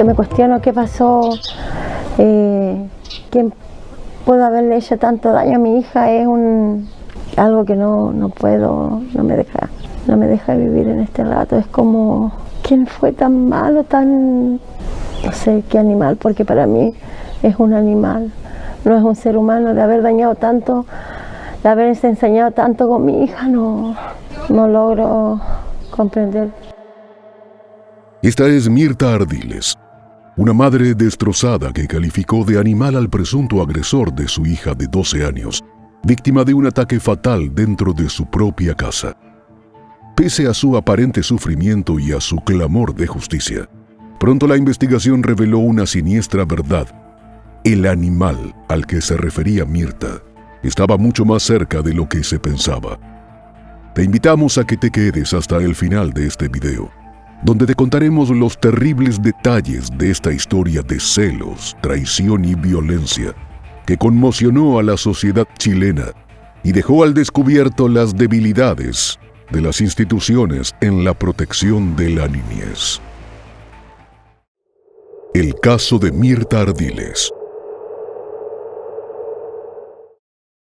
Me cuestiono qué pasó, quién pudo haberle hecho tanto daño a mi hija. Es algo que no puedo, no me deja vivir en este rato. Es como, ¿quién fue tan malo, no sé qué animal? Porque para mí es un animal, no es un ser humano. De haber dañado tanto, de haberse enseñado tanto con mi hija, no logro comprender. Esta es Mirta Ardiles, una madre destrozada que calificó de animal al presunto agresor de su hija de 12 años, víctima de un ataque fatal dentro de su propia casa. Pese a su aparente sufrimiento y a su clamor de justicia, pronto la investigación reveló una siniestra verdad. El animal al que se refería Mirta estaba mucho más cerca de lo que se pensaba. Te invitamos a que te quedes hasta el final de este video, donde te contaremos los terribles detalles de esta historia de celos, traición y violencia que conmocionó a la sociedad chilena y dejó al descubierto las debilidades de las instituciones en la protección de la niñez. El caso de Mirta Ardiles.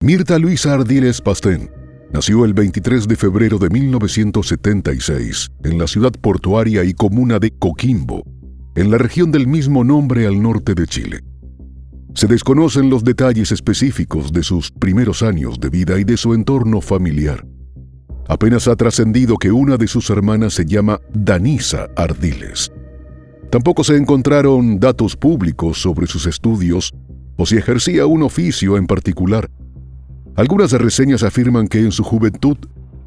Mirta Luisa Ardiles Pastén nació el 23 de febrero de 1976 en la ciudad portuaria y comuna de Coquimbo, en la región del mismo nombre al norte de Chile. Se desconocen los detalles específicos de sus primeros años de vida y de su entorno familiar. Apenas ha trascendido que una de sus hermanas se llama Danisa Ardiles. Tampoco se encontraron datos públicos sobre sus estudios o si ejercía un oficio en particular. Algunas reseñas afirman que en su juventud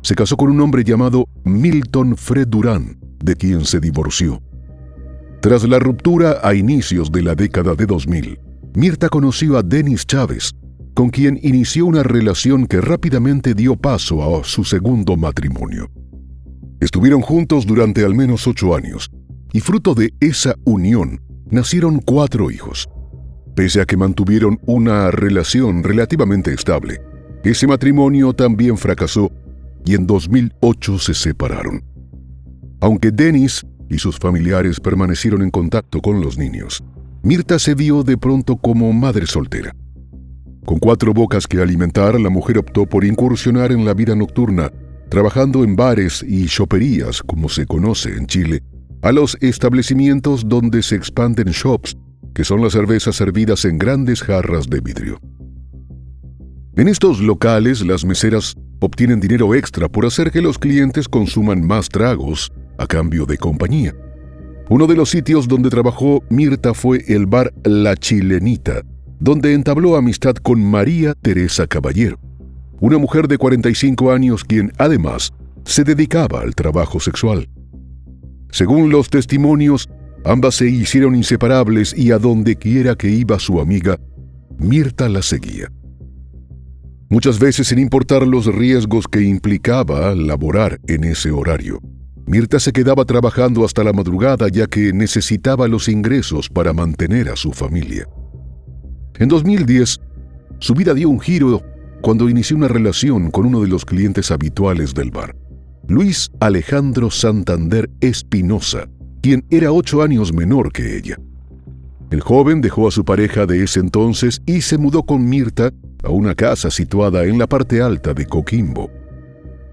se casó con un hombre llamado Milton Fred Durán, de quien se divorció. Tras la ruptura a inicios de la década de 2000, Mirta conoció a Denis Chávez, con quien inició una relación que rápidamente dio paso a su segundo matrimonio. Estuvieron juntos durante al menos 8 años, y fruto de esa unión nacieron 4 hijos. Pese a que mantuvieron una relación relativamente estable, ese matrimonio también fracasó y en 2008 se separaron. Aunque Denis y sus familiares permanecieron en contacto con los niños, Mirta se vio de pronto como madre soltera. Con 4 bocas que alimentar, la mujer optó por incursionar en la vida nocturna, trabajando en bares y choperías, como se conoce en Chile, a los establecimientos donde se expanden shops, que son las cervezas servidas en grandes jarras de vidrio. En estos locales, las meseras obtienen dinero extra por hacer que los clientes consuman más tragos a cambio de compañía. Uno de los sitios donde trabajó Mirta fue el bar La Chilenita, donde entabló amistad con María Teresa Caballero, una mujer de 45 años quien, además, se dedicaba al trabajo sexual. Según los testimonios, ambas se hicieron inseparables y a donde quiera que iba su amiga, Mirta la seguía. Muchas veces, sin importar los riesgos que implicaba laborar en ese horario, Mirta se quedaba trabajando hasta la madrugada ya que necesitaba los ingresos para mantener a su familia. En 2010, su vida dio un giro cuando inició una relación con uno de los clientes habituales del bar, Luis Alejandro Santander Espinosa, quien era 8 años menor que ella. El joven dejó a su pareja de ese entonces y se mudó con Mirta a una casa situada en la parte alta de Coquimbo.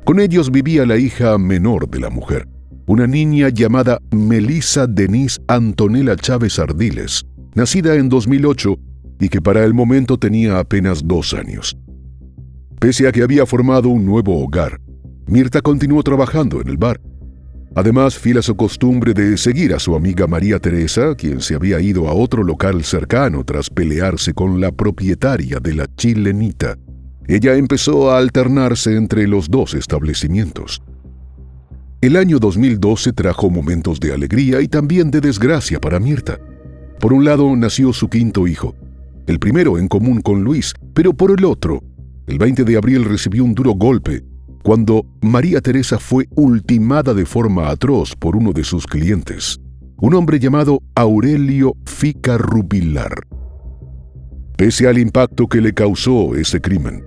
Con ellos vivía la hija menor de la mujer, una niña llamada Melissa Denise Antonella Chávez Ardiles, nacida en 2008 y que para el momento tenía apenas 2 años. Pese a que había formado un nuevo hogar, Mirta continuó trabajando en el bar. Además, fiel a su costumbre de seguir a su amiga María Teresa, quien se había ido a otro local cercano tras pelearse con la propietaria de La Chilenita, ella empezó a alternarse entre los 2 establecimientos. El año 2012 trajo momentos de alegría y también de desgracia para Mirta. Por un lado, nació su 5º hijo, el primero en común con Luis, pero por el otro, el 20 de abril recibió un duro golpe cuando María Teresa fue ultimada de forma atroz por uno de sus clientes, un hombre llamado Aurelio Fica Rubilar. Pese al impacto que le causó ese crimen,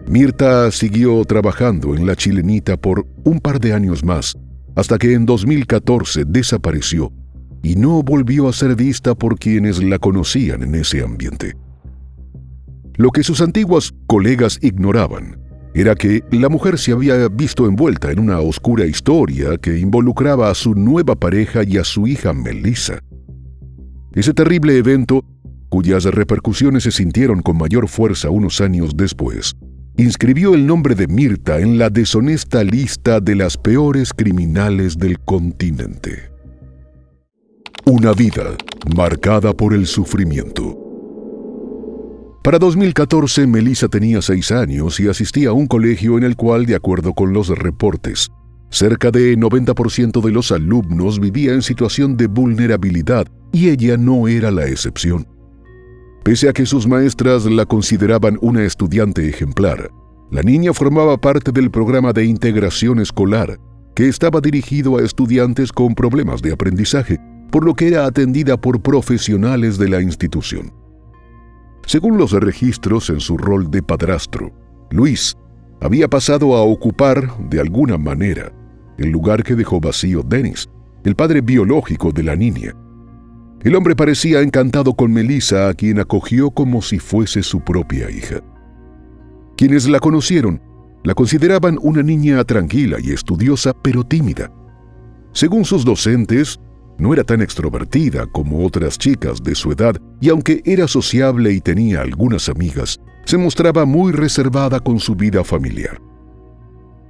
Mirta siguió trabajando en La Chilenita por un par de años más, hasta que en 2014 desapareció y no volvió a ser vista por quienes la conocían en ese ambiente. Lo que sus antiguos colegas ignoraban era que la mujer se había visto envuelta en una oscura historia que involucraba a su nueva pareja y a su hija Melissa. Ese terrible evento, cuyas repercusiones se sintieron con mayor fuerza unos años después, inscribió el nombre de Mirta en la deshonesta lista de las peores criminales del continente. Una vida marcada por el sufrimiento. Para 2014, Melissa tenía 6 años y asistía a un colegio en el cual, de acuerdo con los reportes, cerca de 90% de los alumnos vivía en situación de vulnerabilidad y ella no era la excepción. Pese a que sus maestras la consideraban una estudiante ejemplar, la niña formaba parte del programa de integración escolar, que estaba dirigido a estudiantes con problemas de aprendizaje, por lo que era atendida por profesionales de la institución. Según los registros en su rol de padrastro, Luis había pasado a ocupar, de alguna manera, el lugar que dejó vacío Dennis, el padre biológico de la niña. El hombre parecía encantado con Melissa, a quien acogió como si fuese su propia hija. Quienes la conocieron, la consideraban una niña tranquila y estudiosa, pero tímida. Según sus docentes, no era tan extrovertida como otras chicas de su edad, y aunque era sociable y tenía algunas amigas, se mostraba muy reservada con su vida familiar.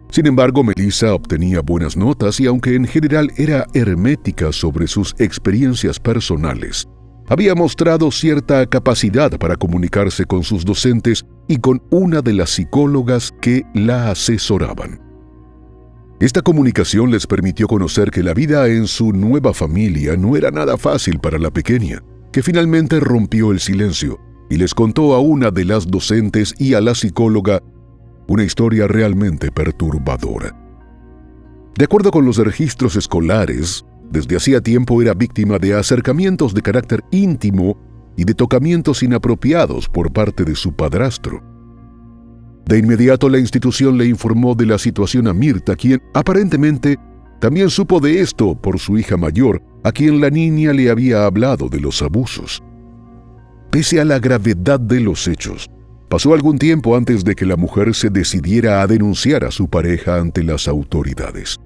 Sin embargo, Melissa obtenía buenas notas y aunque en general era hermética sobre sus experiencias personales, había mostrado cierta capacidad para comunicarse con sus docentes y con una de las psicólogas que la asesoraban. Esta comunicación les permitió conocer que la vida en su nueva familia no era nada fácil para la pequeña, que finalmente rompió el silencio y les contó a una de las docentes y a la psicóloga una historia realmente perturbadora. De acuerdo con los registros escolares, desde hacía tiempo era víctima de acercamientos de carácter íntimo y de tocamientos inapropiados por parte de su padrastro. De inmediato la institución le informó de la situación a Mirta, quien aparentemente también supo de esto por su hija mayor, a quien la niña le había hablado de los abusos. Pese a la gravedad de los hechos, pasó algún tiempo antes de que la mujer se decidiera a denunciar a su pareja ante las autoridades.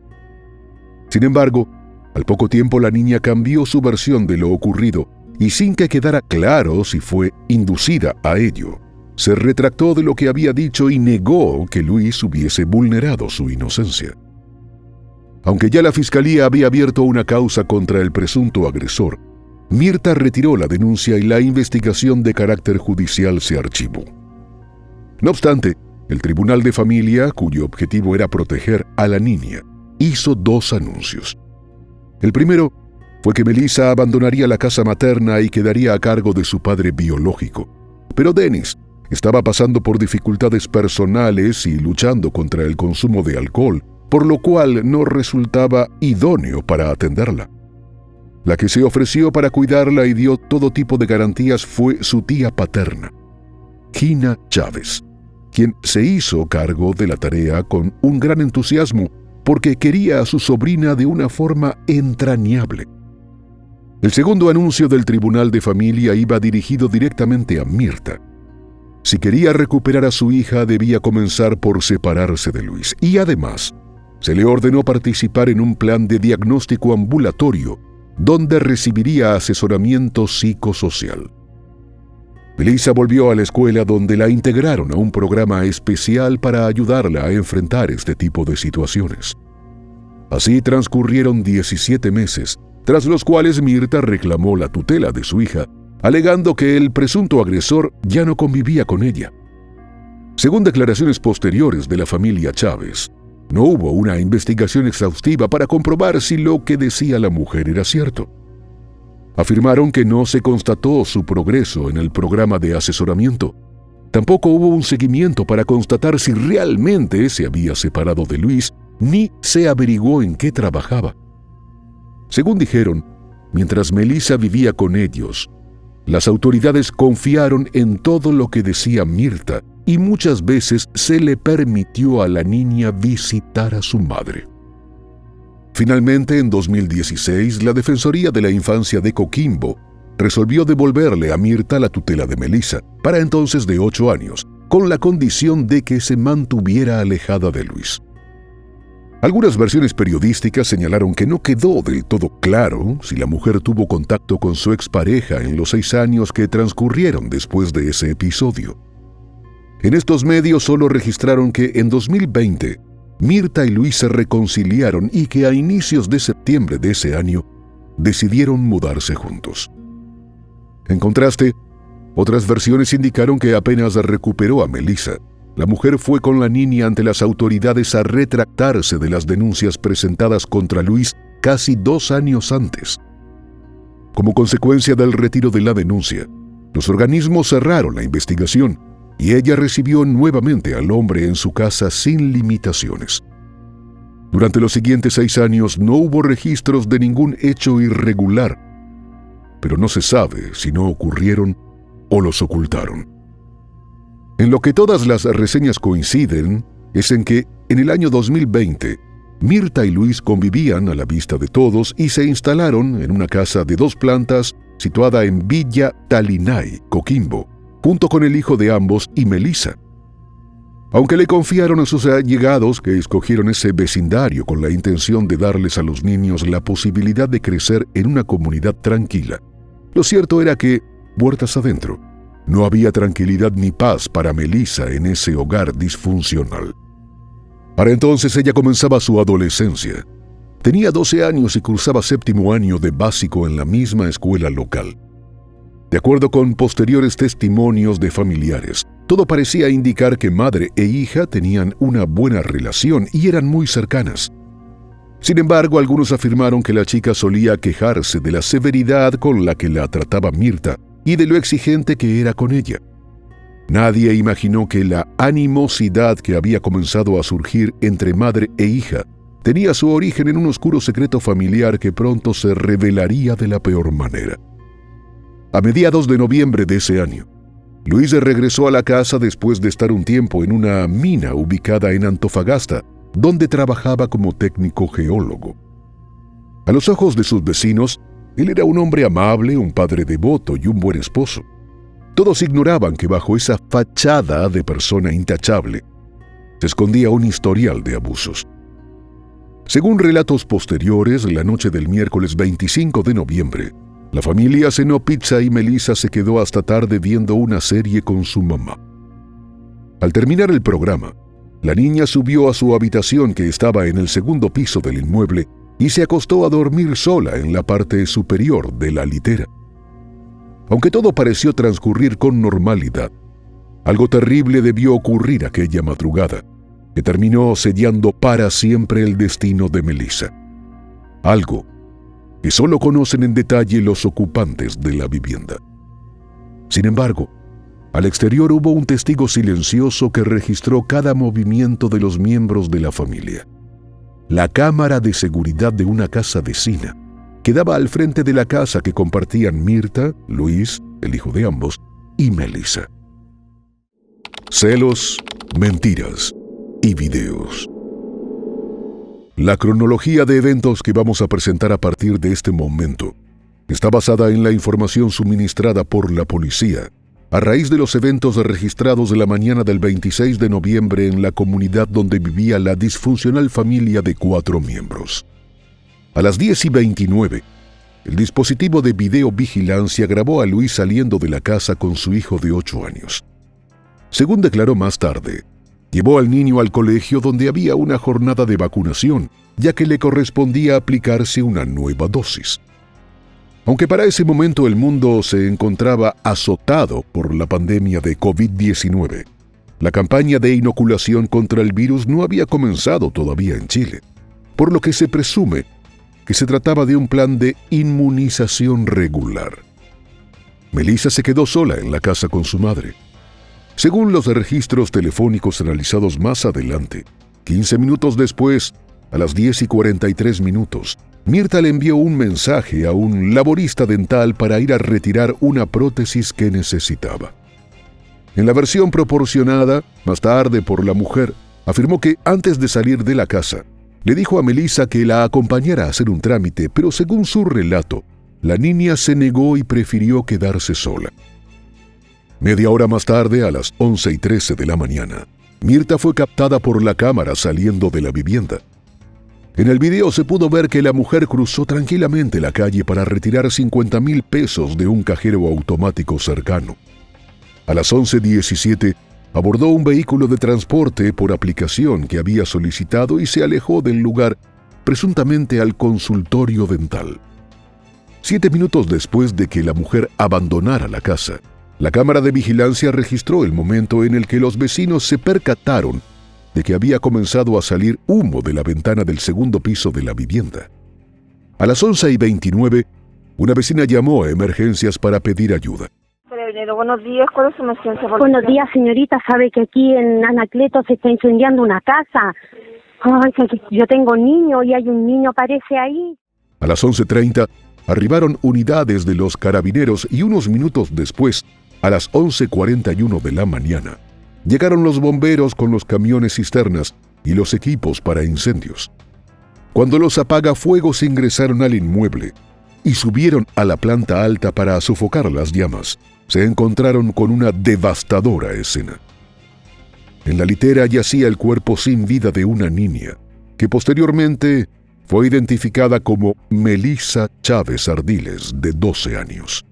Sin embargo, al poco tiempo la niña cambió su versión de lo ocurrido y sin que quedara claro si fue inducida a ello, se retractó de lo que había dicho y negó que Luis hubiese vulnerado su inocencia. Aunque ya la fiscalía había abierto una causa contra el presunto agresor, Mirta retiró la denuncia y la investigación de carácter judicial se archivó. No obstante, el Tribunal de Familia, cuyo objetivo era proteger a la niña, hizo 2 anuncios. El primero fue que Melissa abandonaría la casa materna y quedaría a cargo de su padre biológico, pero Dennis estaba pasando por dificultades personales y luchando contra el consumo de alcohol, por lo cual no resultaba idóneo para atenderla. La que se ofreció para cuidarla y dio todo tipo de garantías fue su tía paterna, Gina Chávez, quien se hizo cargo de la tarea con un gran entusiasmo porque quería a su sobrina de una forma entrañable. El segundo anuncio del Tribunal de Familia iba dirigido directamente a Mirta. Si quería recuperar a su hija, debía comenzar por separarse de Luis, y además se le ordenó participar en un plan de diagnóstico ambulatorio donde recibiría asesoramiento psicosocial. Melissa volvió a la escuela donde la integraron a un programa especial para ayudarla a enfrentar este tipo de situaciones. Así transcurrieron 17 meses, tras los cuales Mirta reclamó la tutela de su hija, alegando que el presunto agresor ya no convivía con ella. Según declaraciones posteriores de la familia Chávez, no hubo una investigación exhaustiva para comprobar si lo que decía la mujer era cierto. Afirmaron que no se constató su progreso en el programa de asesoramiento. Tampoco hubo un seguimiento para constatar si realmente se había separado de Luis, ni se averiguó en qué trabajaba. Según dijeron, mientras Melissa vivía con ellos, las autoridades confiaron en todo lo que decía Mirta y muchas veces se le permitió a la niña visitar a su madre. Finalmente, en 2016, la Defensoría de la Infancia de Coquimbo resolvió devolverle a Mirta la tutela de Melissa, para entonces de 8 años, con la condición de que se mantuviera alejada de Luis. Algunas versiones periodísticas señalaron que no quedó del todo claro si la mujer tuvo contacto con su expareja en los 6 años que transcurrieron después de ese episodio. En estos medios solo registraron que en 2020 Mirta y Luis se reconciliaron y que a inicios de septiembre de ese año decidieron mudarse juntos. En contraste, otras versiones indicaron que apenas recuperó a Melissa, la mujer fue con la niña ante las autoridades a retractarse de las denuncias presentadas contra Luis casi 2 años antes. Como consecuencia del retiro de la denuncia, los organismos cerraron la investigación y ella recibió nuevamente al hombre en su casa sin limitaciones. Durante los siguientes 6 años no hubo registros de ningún hecho irregular, pero no se sabe si no ocurrieron o los ocultaron. En lo que todas las reseñas coinciden es en que en el año 2020 Mirta y Luis convivían a la vista de todos y se instalaron en una casa de 2 plantas situada en Villa Talinay, Coquimbo, junto con el hijo de ambos y Melissa. Aunque le confiaron a sus allegados que escogieron ese vecindario con la intención de darles a los niños la posibilidad de crecer en una comunidad tranquila, lo cierto era que, puertas adentro, no había tranquilidad ni paz para Melissa en ese hogar disfuncional. Para entonces ella comenzaba su adolescencia. Tenía 12 años y cursaba 7º año de básico en la misma escuela local. De acuerdo con posteriores testimonios de familiares, todo parecía indicar que madre e hija tenían una buena relación y eran muy cercanas. Sin embargo, algunos afirmaron que la chica solía quejarse de la severidad con la que la trataba Mirta y de lo exigente que era con ella. Nadie imaginó que la animosidad que había comenzado a surgir entre madre e hija tenía su origen en un oscuro secreto familiar que pronto se revelaría de la peor manera. A mediados de noviembre de ese año, Luis regresó a la casa después de estar un tiempo en una mina ubicada en Antofagasta, donde trabajaba como técnico geólogo. A los ojos de sus vecinos, él era un hombre amable, un padre devoto y un buen esposo. Todos ignoraban que bajo esa fachada de persona intachable se escondía un historial de abusos. Según relatos posteriores, la noche del miércoles 25 de noviembre, la familia cenó pizza y Melissa se quedó hasta tarde viendo una serie con su mamá. Al terminar el programa, la niña subió a su habitación que estaba en el 2º piso del inmueble y se acostó a dormir sola en la parte superior de la litera. Aunque todo pareció transcurrir con normalidad, algo terrible debió ocurrir aquella madrugada, que terminó sellando para siempre el destino de Melissa. Algo que solo conocen en detalle los ocupantes de la vivienda. Sin embargo, al exterior hubo un testigo silencioso que registró cada movimiento de los miembros de la familia. La cámara de seguridad de una casa vecina quedaba al frente de la casa que compartían Mirta, Luis, el hijo de ambos, y Melissa. Celos, mentiras y videos. La cronología de eventos que vamos a presentar a partir de este momento está basada en la información suministrada por la policía a raíz de los eventos registrados de la mañana del 26 de noviembre en la comunidad donde vivía la disfuncional familia de 4 miembros. A las 10:29, el dispositivo de videovigilancia grabó a Luis saliendo de la casa con su hijo de 8 años. Según declaró más tarde, llevó al niño al colegio donde había una jornada de vacunación, ya que le correspondía aplicarse una nueva dosis. Aunque para ese momento el mundo se encontraba azotado por la pandemia de COVID-19, la campaña de inoculación contra el virus no había comenzado todavía en Chile, por lo que se presume que se trataba de un plan de inmunización regular. Melissa se quedó sola en la casa con su madre. Según los registros telefónicos analizados más adelante, 15 minutos después, a las 10:43, Mirta le envió un mensaje a un laborista dental para ir a retirar una prótesis que necesitaba. En la versión proporcionada más tarde por la mujer, afirmó que antes de salir de la casa, Le dijo a Melissa que la acompañara a hacer un trámite, pero según su relato, la niña se negó y prefirió quedarse sola. Media hora más tarde, a las 11:13 de la mañana, Mirta fue captada por la cámara saliendo de la vivienda. En el video se pudo ver que la mujer cruzó tranquilamente la calle para retirar 50,000 pesos de un cajero automático cercano. A las 11:17, abordó un vehículo de transporte por aplicación que había solicitado y se alejó del lugar, presuntamente al consultorio dental. 7 minutos después de que la mujer abandonara la casa, la cámara de vigilancia registró el momento en el que los vecinos se percataron de que había comenzado a salir humo de la ventana del segundo piso de la vivienda. A las 11:29, una vecina llamó a emergencias para pedir ayuda. Buenos días, ¿cuál es su emergencia? Buenos días, señorita. Sabe que aquí en Anacleto se está incendiando una casa. Ay, que yo tengo niño y hay un niño, parece ahí. A las 11:30, arribaron unidades de los carabineros y unos minutos después, a las 11:41 de la mañana, llegaron los bomberos con los camiones cisternas y los equipos para incendios. Cuando los apagafuegos ingresaron al inmueble y subieron a la planta alta para sofocar las llamas, se encontraron con una devastadora escena. En la litera yacía el cuerpo sin vida de una niña, que posteriormente fue identificada como Melissa Chávez Ardiles, de 12 años.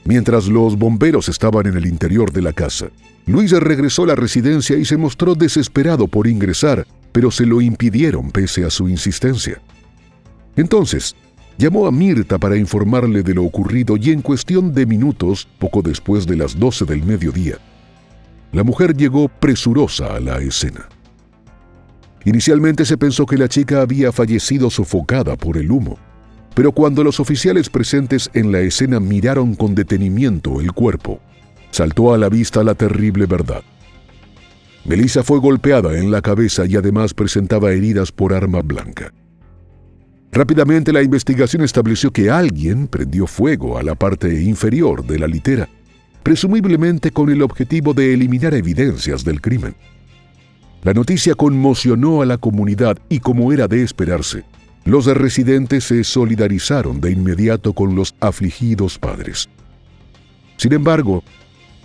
Mientras los bomberos estaban en el interior de la casa, Luis regresó a la residencia y se mostró desesperado por ingresar, pero se lo impidieron pese a su insistencia. Entonces, llamó a Mirta para informarle de lo ocurrido y en cuestión de minutos, poco después de las 12 del mediodía, la mujer llegó presurosa a la escena. Inicialmente se pensó que la chica había fallecido sofocada por el humo, pero cuando los oficiales presentes en la escena miraron con detenimiento el cuerpo, saltó a la vista la terrible verdad. Melissa fue golpeada en la cabeza y además presentaba heridas por arma blanca. Rápidamente la investigación estableció que alguien prendió fuego a la parte inferior de la litera, presumiblemente con el objetivo de eliminar evidencias del crimen. La noticia conmocionó a la comunidad y, como era de esperarse, los residentes se solidarizaron de inmediato con los afligidos padres. Sin embargo,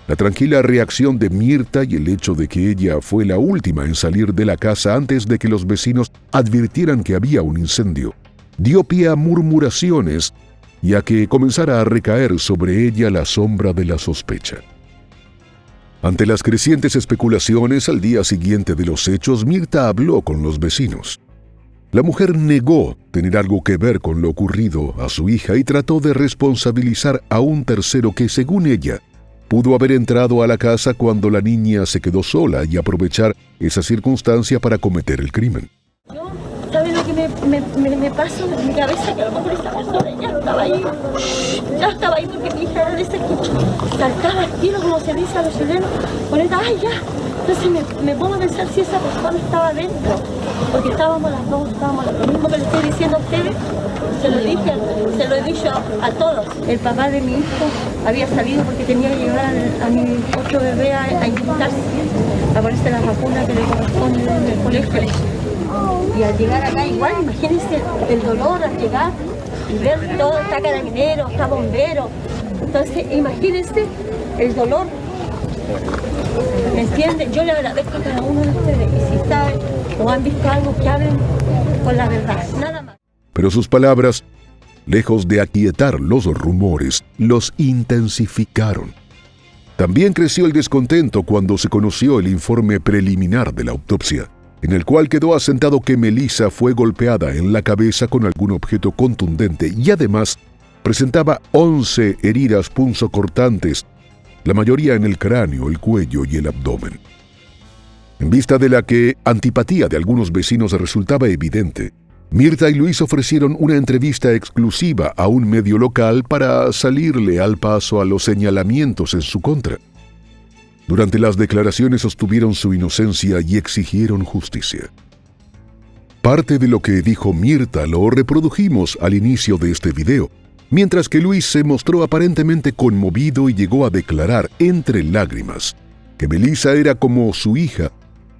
la tranquila reacción de Mirta y el hecho de que ella fue la última en salir de la casa antes de que los vecinos advirtieran que había un incendio, dio pie a murmuraciones y a que comenzara a recaer sobre ella la sombra de la sospecha. Ante las crecientes especulaciones, al día siguiente de los hechos, Mirta habló con los vecinos. La mujer negó tener algo que ver con lo ocurrido a su hija y trató de responsabilizar a un tercero que, según ella, pudo haber entrado a la casa cuando la niña se quedó sola y aprovechar esa circunstancia para cometer el crimen. ¿Sabes lo que me pasó en mi cabeza? Que a lo mejor esa persona ya estaba ahí. Ya estaba ahí porque mi hija era de esa que saltaba al tiro, como se dice a los chilenos, con esta, ¡ay, ya! Entonces me pongo a pensar si esa persona estaba dentro, porque estábamos las dos, lo mismo que le estoy diciendo a ustedes, se lo he dicho a todos. El papá de mi hijo había salido porque tenía que llevar a mi 8 bebé a inyectarse, a ponerse las vacunas que le corresponden en el colegio. Y al llegar acá igual, imagínense el dolor al llegar y ver todo, está carabinero, está bombero. Entonces, imagínense el dolor. ¿Me entienden? Yo le agradezco a cada uno de ustedes y si saben o han visto algo, que hablen con la verdad, nada más. Pero sus palabras, lejos de aquietar los rumores, los intensificaron. También creció el descontento cuando se conoció el informe preliminar de la autopsia, en el cual quedó asentado que Melissa fue golpeada en la cabeza con algún objeto contundente y además presentaba 11 heridas punzocortantes, la mayoría en el cráneo, el cuello y el abdomen. En vista de la que antipatía de algunos vecinos resultaba evidente, Mirta y Luis ofrecieron una entrevista exclusiva a un medio local para salirle al paso a los señalamientos en su contra. Durante las declaraciones sostuvieron su inocencia y exigieron justicia. Parte de lo que dijo Mirta lo reprodujimos al inicio de este video, mientras que Luis se mostró aparentemente conmovido y llegó a declarar entre lágrimas que Melissa era como su hija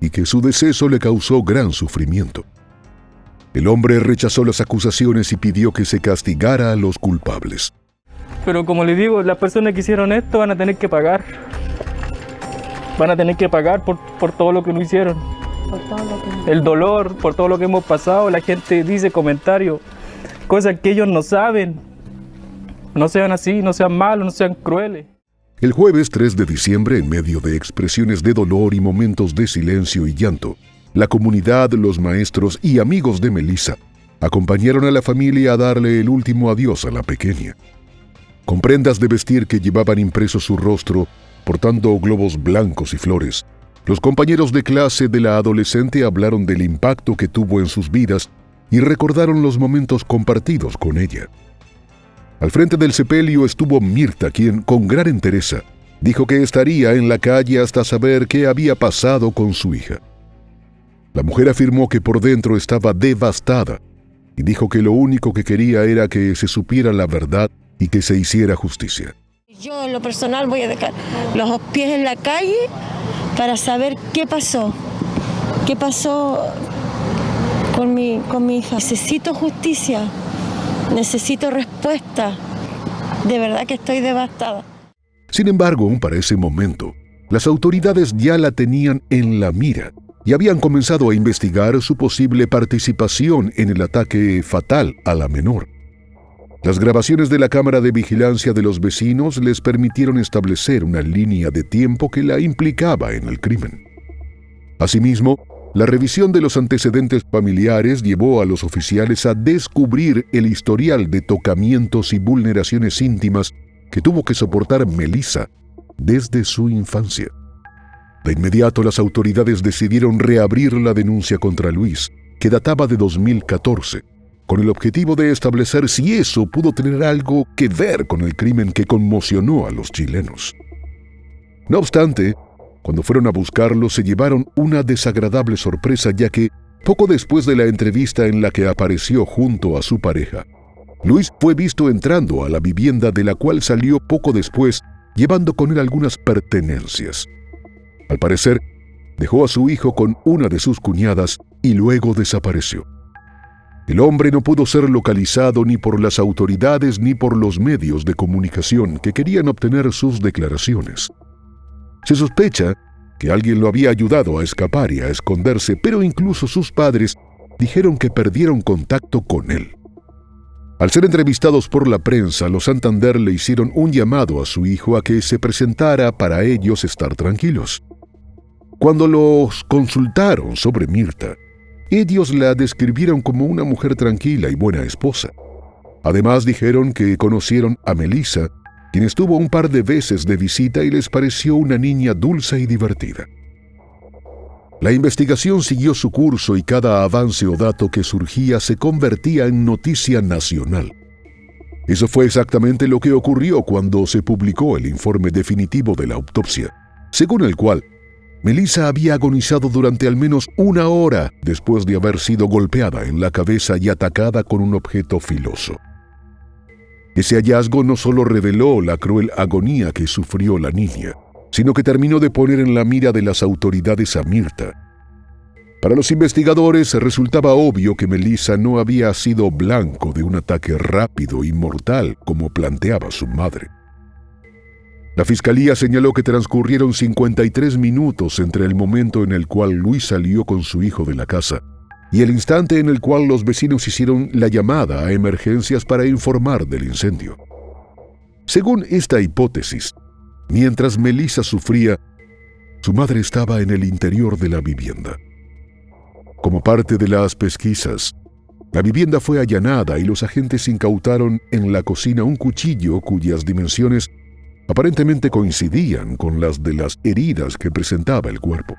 y que su deceso le causó gran sufrimiento. El hombre rechazó las acusaciones y pidió que se castigara a los culpables. Pero como les digo, las personas que hicieron esto van a tener que pagar. Van a tener que pagar por todo lo que no hicieron. El dolor, por todo lo que hemos pasado. La gente dice comentarios, cosas que ellos no saben. No sean así, no sean malos, no sean crueles. El jueves 3 de diciembre, en medio de expresiones de dolor y momentos de silencio y llanto, la comunidad, los maestros y amigos de Melissa acompañaron a la familia a darle el último adiós a la pequeña. Con prendas de vestir que llevaban impreso su rostro, portando globos blancos y flores, los compañeros de clase de la adolescente hablaron del impacto que tuvo en sus vidas y recordaron los momentos compartidos con ella. Al frente del sepelio estuvo Mirta, quien, con gran entereza, dijo que estaría en la calle hasta saber qué había pasado con su hija. La mujer afirmó que por dentro estaba devastada y dijo que lo único que quería era que se supiera la verdad y que se hiciera justicia. Yo en lo personal voy a dejar los pies en la calle para saber qué pasó con mi hija. Necesito justicia, necesito respuesta. De verdad que estoy devastada. Sin embargo, para ese momento, las autoridades ya la tenían en la mira y habían comenzado a investigar su posible participación en el ataque fatal a la menor. Las grabaciones de la cámara de vigilancia de los vecinos les permitieron establecer una línea de tiempo que la implicaba en el crimen. Asimismo, la revisión de los antecedentes familiares llevó a los oficiales a descubrir el historial de tocamientos y vulneraciones íntimas que tuvo que soportar Melissa desde su infancia. De inmediato, las autoridades decidieron reabrir la denuncia contra Luis, que databa de 2014, con el objetivo de establecer si eso pudo tener algo que ver con el crimen que conmocionó a los chilenos. No obstante, cuando fueron a buscarlo, se llevaron una desagradable sorpresa, ya que, poco después de la entrevista en la que apareció junto a su pareja, Luis fue visto entrando a la vivienda de la cual salió poco después, llevando con él algunas pertenencias. Al parecer, dejó a su hijo con una de sus cuñadas y luego desapareció. El hombre no pudo ser localizado ni por las autoridades ni por los medios de comunicación que querían obtener sus declaraciones. Se sospecha que alguien lo había ayudado a escapar y a esconderse, pero incluso sus padres dijeron que perdieron contacto con él. Al ser entrevistados por la prensa, los Santander le hicieron un llamado a su hijo a que se presentara para ellos estar tranquilos. Cuando los consultaron sobre Mirta, ellos la describieron como una mujer tranquila y buena esposa. Además, dijeron que conocieron a Melissa, quien estuvo un par de veces de visita y les pareció una niña dulce y divertida. La investigación siguió su curso y cada avance o dato que surgía se convertía en noticia nacional. Eso fue exactamente lo que ocurrió cuando se publicó el informe definitivo de la autopsia, según el cual Melissa había agonizado durante al menos 1 hora después de haber sido golpeada en la cabeza y atacada con un objeto filoso. Ese hallazgo no solo reveló la cruel agonía que sufrió la niña, sino que terminó de poner en la mira de las autoridades a Mirta. Para los investigadores resultaba obvio que Melissa no había sido blanco de un ataque rápido y mortal como planteaba su madre. La fiscalía señaló que transcurrieron 53 minutos entre el momento en el cual Luis salió con su hijo de la casa y el instante en el cual los vecinos hicieron la llamada a emergencias para informar del incendio. Según esta hipótesis, mientras Melissa sufría, su madre estaba en el interior de la vivienda. Como parte de las pesquisas, la vivienda fue allanada y los agentes incautaron en la cocina un cuchillo cuyas dimensiones aparentemente coincidían con las de las heridas que presentaba el cuerpo.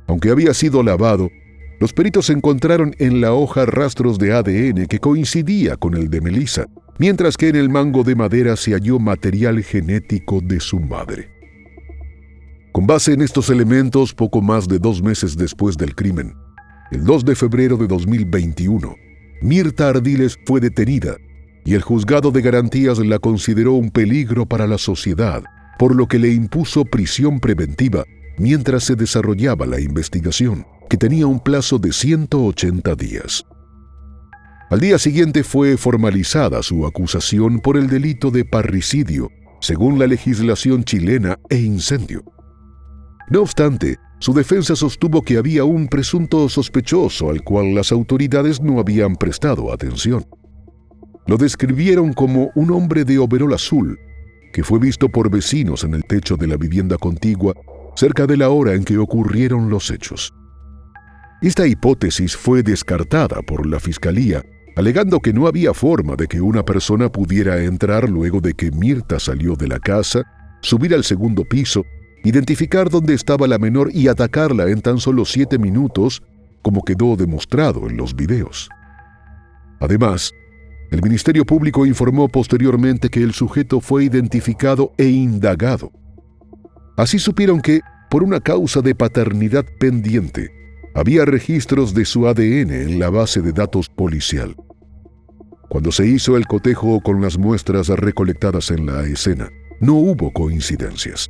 Aunque había sido lavado, los peritos encontraron en la hoja rastros de ADN que coincidía con el de Melissa, mientras que en el mango de madera se halló material genético de su madre. Con base en estos elementos, poco más de 2 meses después del crimen, el 2 de febrero de 2021, Mirta Ardiles fue detenida y el juzgado de garantías la consideró un peligro para la sociedad, por lo que le impuso prisión preventiva mientras se desarrollaba la investigación, que tenía un plazo de 180 días. Al día siguiente fue formalizada su acusación por el delito de parricidio, según la legislación chilena, e incendio. No obstante, su defensa sostuvo que había un presunto sospechoso al cual las autoridades no habían prestado atención. Lo describieron como un hombre de overol azul, que fue visto por vecinos en el techo de la vivienda contigua cerca de la hora en que ocurrieron los hechos. Esta hipótesis fue descartada por la Fiscalía, alegando que no había forma de que una persona pudiera entrar luego de que Mirta salió de la casa, subir al segundo piso, identificar dónde estaba la menor y atacarla en tan solo 7 minutos, como quedó demostrado en los videos. Además, el Ministerio Público informó posteriormente que el sujeto fue identificado e indagado. Así supieron que, por una causa de paternidad pendiente, había registros de su ADN en la base de datos policial. Cuando se hizo el cotejo con las muestras recolectadas en la escena, no hubo coincidencias.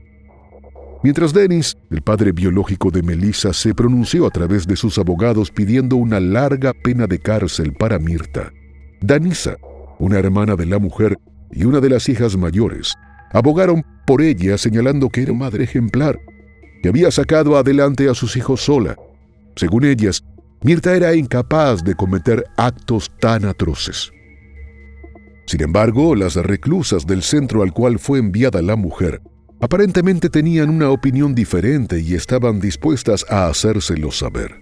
Mientras Denis, el padre biológico de Melissa, se pronunció a través de sus abogados pidiendo una larga pena de cárcel para Mirta, Danisa, una hermana de la mujer y una de las hijas mayores, abogaron por ella señalando que era una madre ejemplar, que había sacado adelante a sus hijos sola. Según ellas, Mirta era incapaz de cometer actos tan atroces. Sin embargo, las reclusas del centro al cual fue enviada la mujer aparentemente tenían una opinión diferente y estaban dispuestas a hacérselo saber.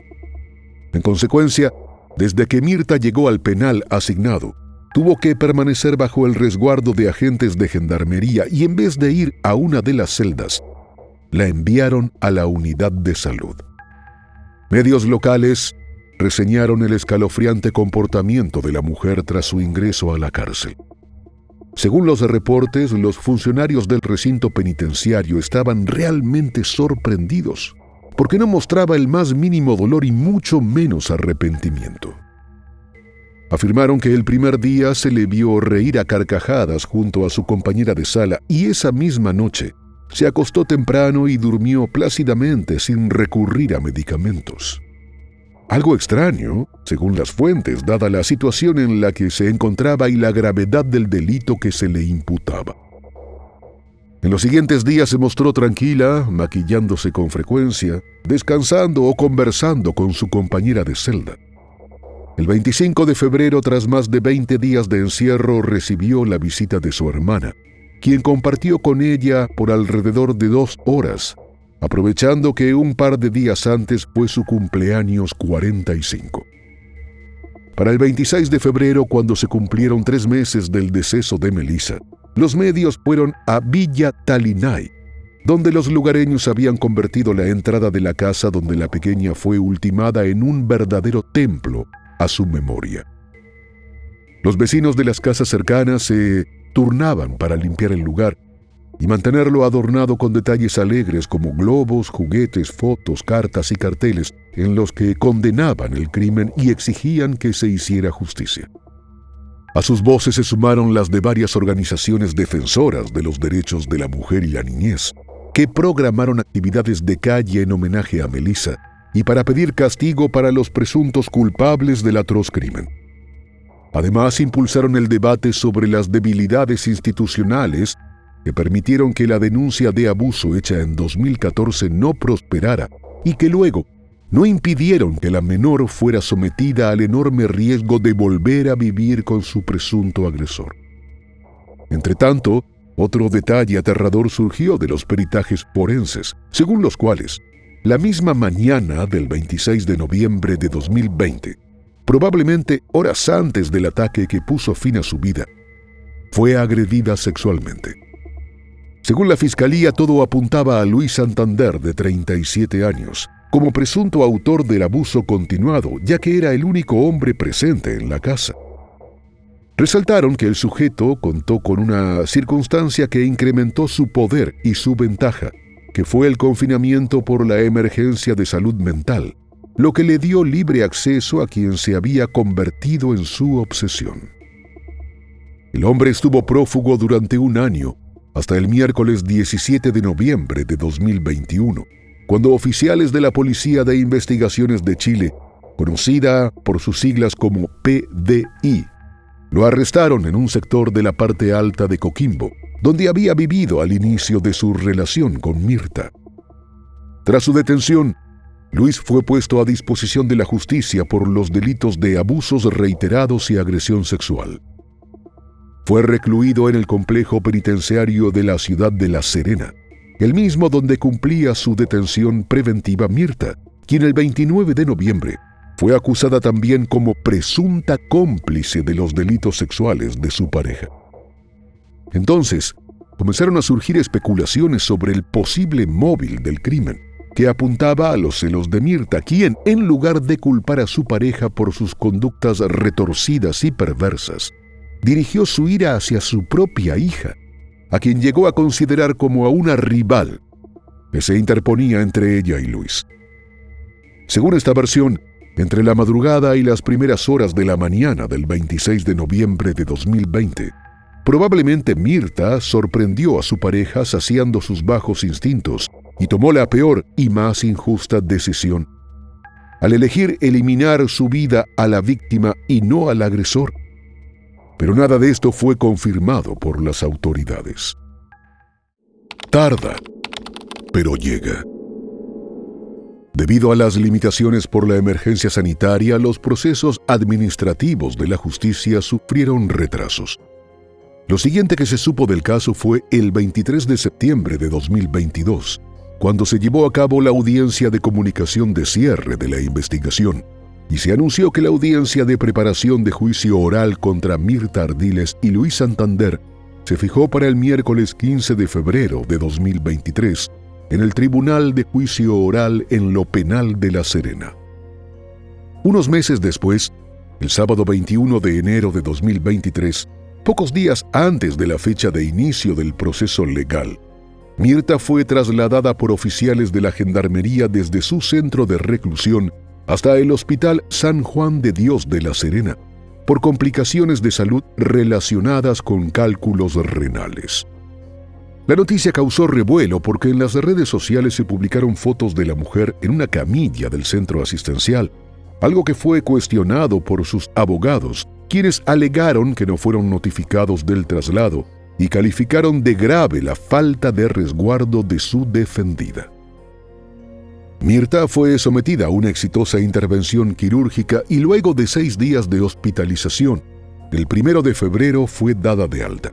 En consecuencia, desde que Mirta llegó al penal asignado, tuvo que permanecer bajo el resguardo de agentes de gendarmería y en vez de ir a una de las celdas, la enviaron a la unidad de salud. Medios locales reseñaron el escalofriante comportamiento de la mujer tras su ingreso a la cárcel. Según los reportes, los funcionarios del recinto penitenciario estaban realmente sorprendidos, porque no mostraba el más mínimo dolor y mucho menos arrepentimiento. Afirmaron que el primer día se le vio reír a carcajadas junto a su compañera de sala y esa misma noche se acostó temprano y durmió plácidamente sin recurrir a medicamentos. Algo extraño, según las fuentes, dada la situación en la que se encontraba y la gravedad del delito que se le imputaba. En los siguientes días se mostró tranquila, maquillándose con frecuencia, descansando o conversando con su compañera de celda. El 25 de febrero, tras más de 20 días de encierro, recibió la visita de su hermana, quien compartió con ella por alrededor de 2 horas, aprovechando que un par de días antes fue su cumpleaños 45. Para el 26 de febrero, cuando se cumplieron 3 meses del deceso de Melissa, los medios fueron a Villa Talinay, donde los lugareños habían convertido la entrada de la casa donde la pequeña fue ultimada en un verdadero templo a su memoria. Los vecinos de las casas cercanas se turnaban para limpiar el lugar y mantenerlo adornado con detalles alegres como globos, juguetes, fotos, cartas y carteles en los que condenaban el crimen y exigían que se hiciera justicia. A sus voces se sumaron las de varias organizaciones defensoras de los derechos de la mujer y la niñez, que programaron actividades de calle en homenaje a Melissa y para pedir castigo para los presuntos culpables del atroz crimen. Además, impulsaron el debate sobre las debilidades institucionales que permitieron que la denuncia de abuso hecha en 2014 no prosperara y que luego no impidieron que la menor fuera sometida al enorme riesgo de volver a vivir con su presunto agresor. Entretanto, otro detalle aterrador surgió de los peritajes forenses, según los cuales, la misma mañana del 26 de noviembre de 2020, probablemente horas antes del ataque que puso fin a su vida, fue agredida sexualmente. Según la Fiscalía, todo apuntaba a Luis Santander, de 37 años, como presunto autor del abuso continuado, ya que era el único hombre presente en la casa. Resaltaron que el sujeto contó con una circunstancia que incrementó su poder y su ventaja, que fue el confinamiento por la emergencia de salud mental, lo que le dio libre acceso a quien se había convertido en su obsesión. El hombre estuvo prófugo durante 1 año, hasta el miércoles 17 de noviembre de 2021, cuando oficiales de la Policía de Investigaciones de Chile conocida por sus siglas como PDI. Lo arrestaron en un sector de la parte alta de Coquimbo, donde había vivido al inicio de su relación con Mirta. Tras su detención, Luis fue puesto a disposición de la justicia por los delitos de abusos reiterados y agresión sexual. Fue recluido en el complejo penitenciario de la ciudad de La Serena, el mismo donde cumplía su detención preventiva Mirta, quien el 29 de noviembre fue acusada también como presunta cómplice de los delitos sexuales de su pareja. Entonces, comenzaron a surgir especulaciones sobre el posible móvil del crimen, que apuntaba a los celos de Mirta, quien, en lugar de culpar a su pareja por sus conductas retorcidas y perversas, dirigió su ira hacia su propia hija, a quien llegó a considerar como a una rival que se interponía entre ella y Luis. Según esta versión, entre la madrugada y las primeras horas de la mañana del 26 de noviembre de 2020, probablemente Mirta sorprendió a su pareja saciando sus bajos instintos y tomó la peor y más injusta decisión, al elegir eliminar su vida a la víctima y no al agresor. Pero nada de esto fue confirmado por las autoridades. Tarda, pero llega. Debido a las limitaciones por la emergencia sanitaria, los procesos administrativos de la justicia sufrieron retrasos. Lo siguiente que se supo del caso fue el 23 de septiembre de 2022, cuando se llevó a cabo la audiencia de comunicación de cierre de la investigación, y se anunció que la audiencia de preparación de juicio oral contra Mirta Ardiles y Luis Santander se fijó para el miércoles 15 de febrero de 2023 en el Tribunal de Juicio Oral en lo Penal de La Serena. Unos meses después, el sábado 21 de enero de 2023, pocos días antes de la fecha de inicio del proceso legal, Mirta fue trasladada por oficiales de la Gendarmería desde su centro de reclusión hasta el Hospital San Juan de Dios de La Serena, por complicaciones de salud relacionadas con cálculos renales. La noticia causó revuelo porque en las redes sociales se publicaron fotos de la mujer en una camilla del centro asistencial, algo que fue cuestionado por sus abogados, quienes alegaron que no fueron notificados del traslado y calificaron de grave la falta de resguardo de su defendida. Mirta fue sometida a una exitosa intervención quirúrgica y luego de 6 días de hospitalización, el 1 de febrero fue dada de alta.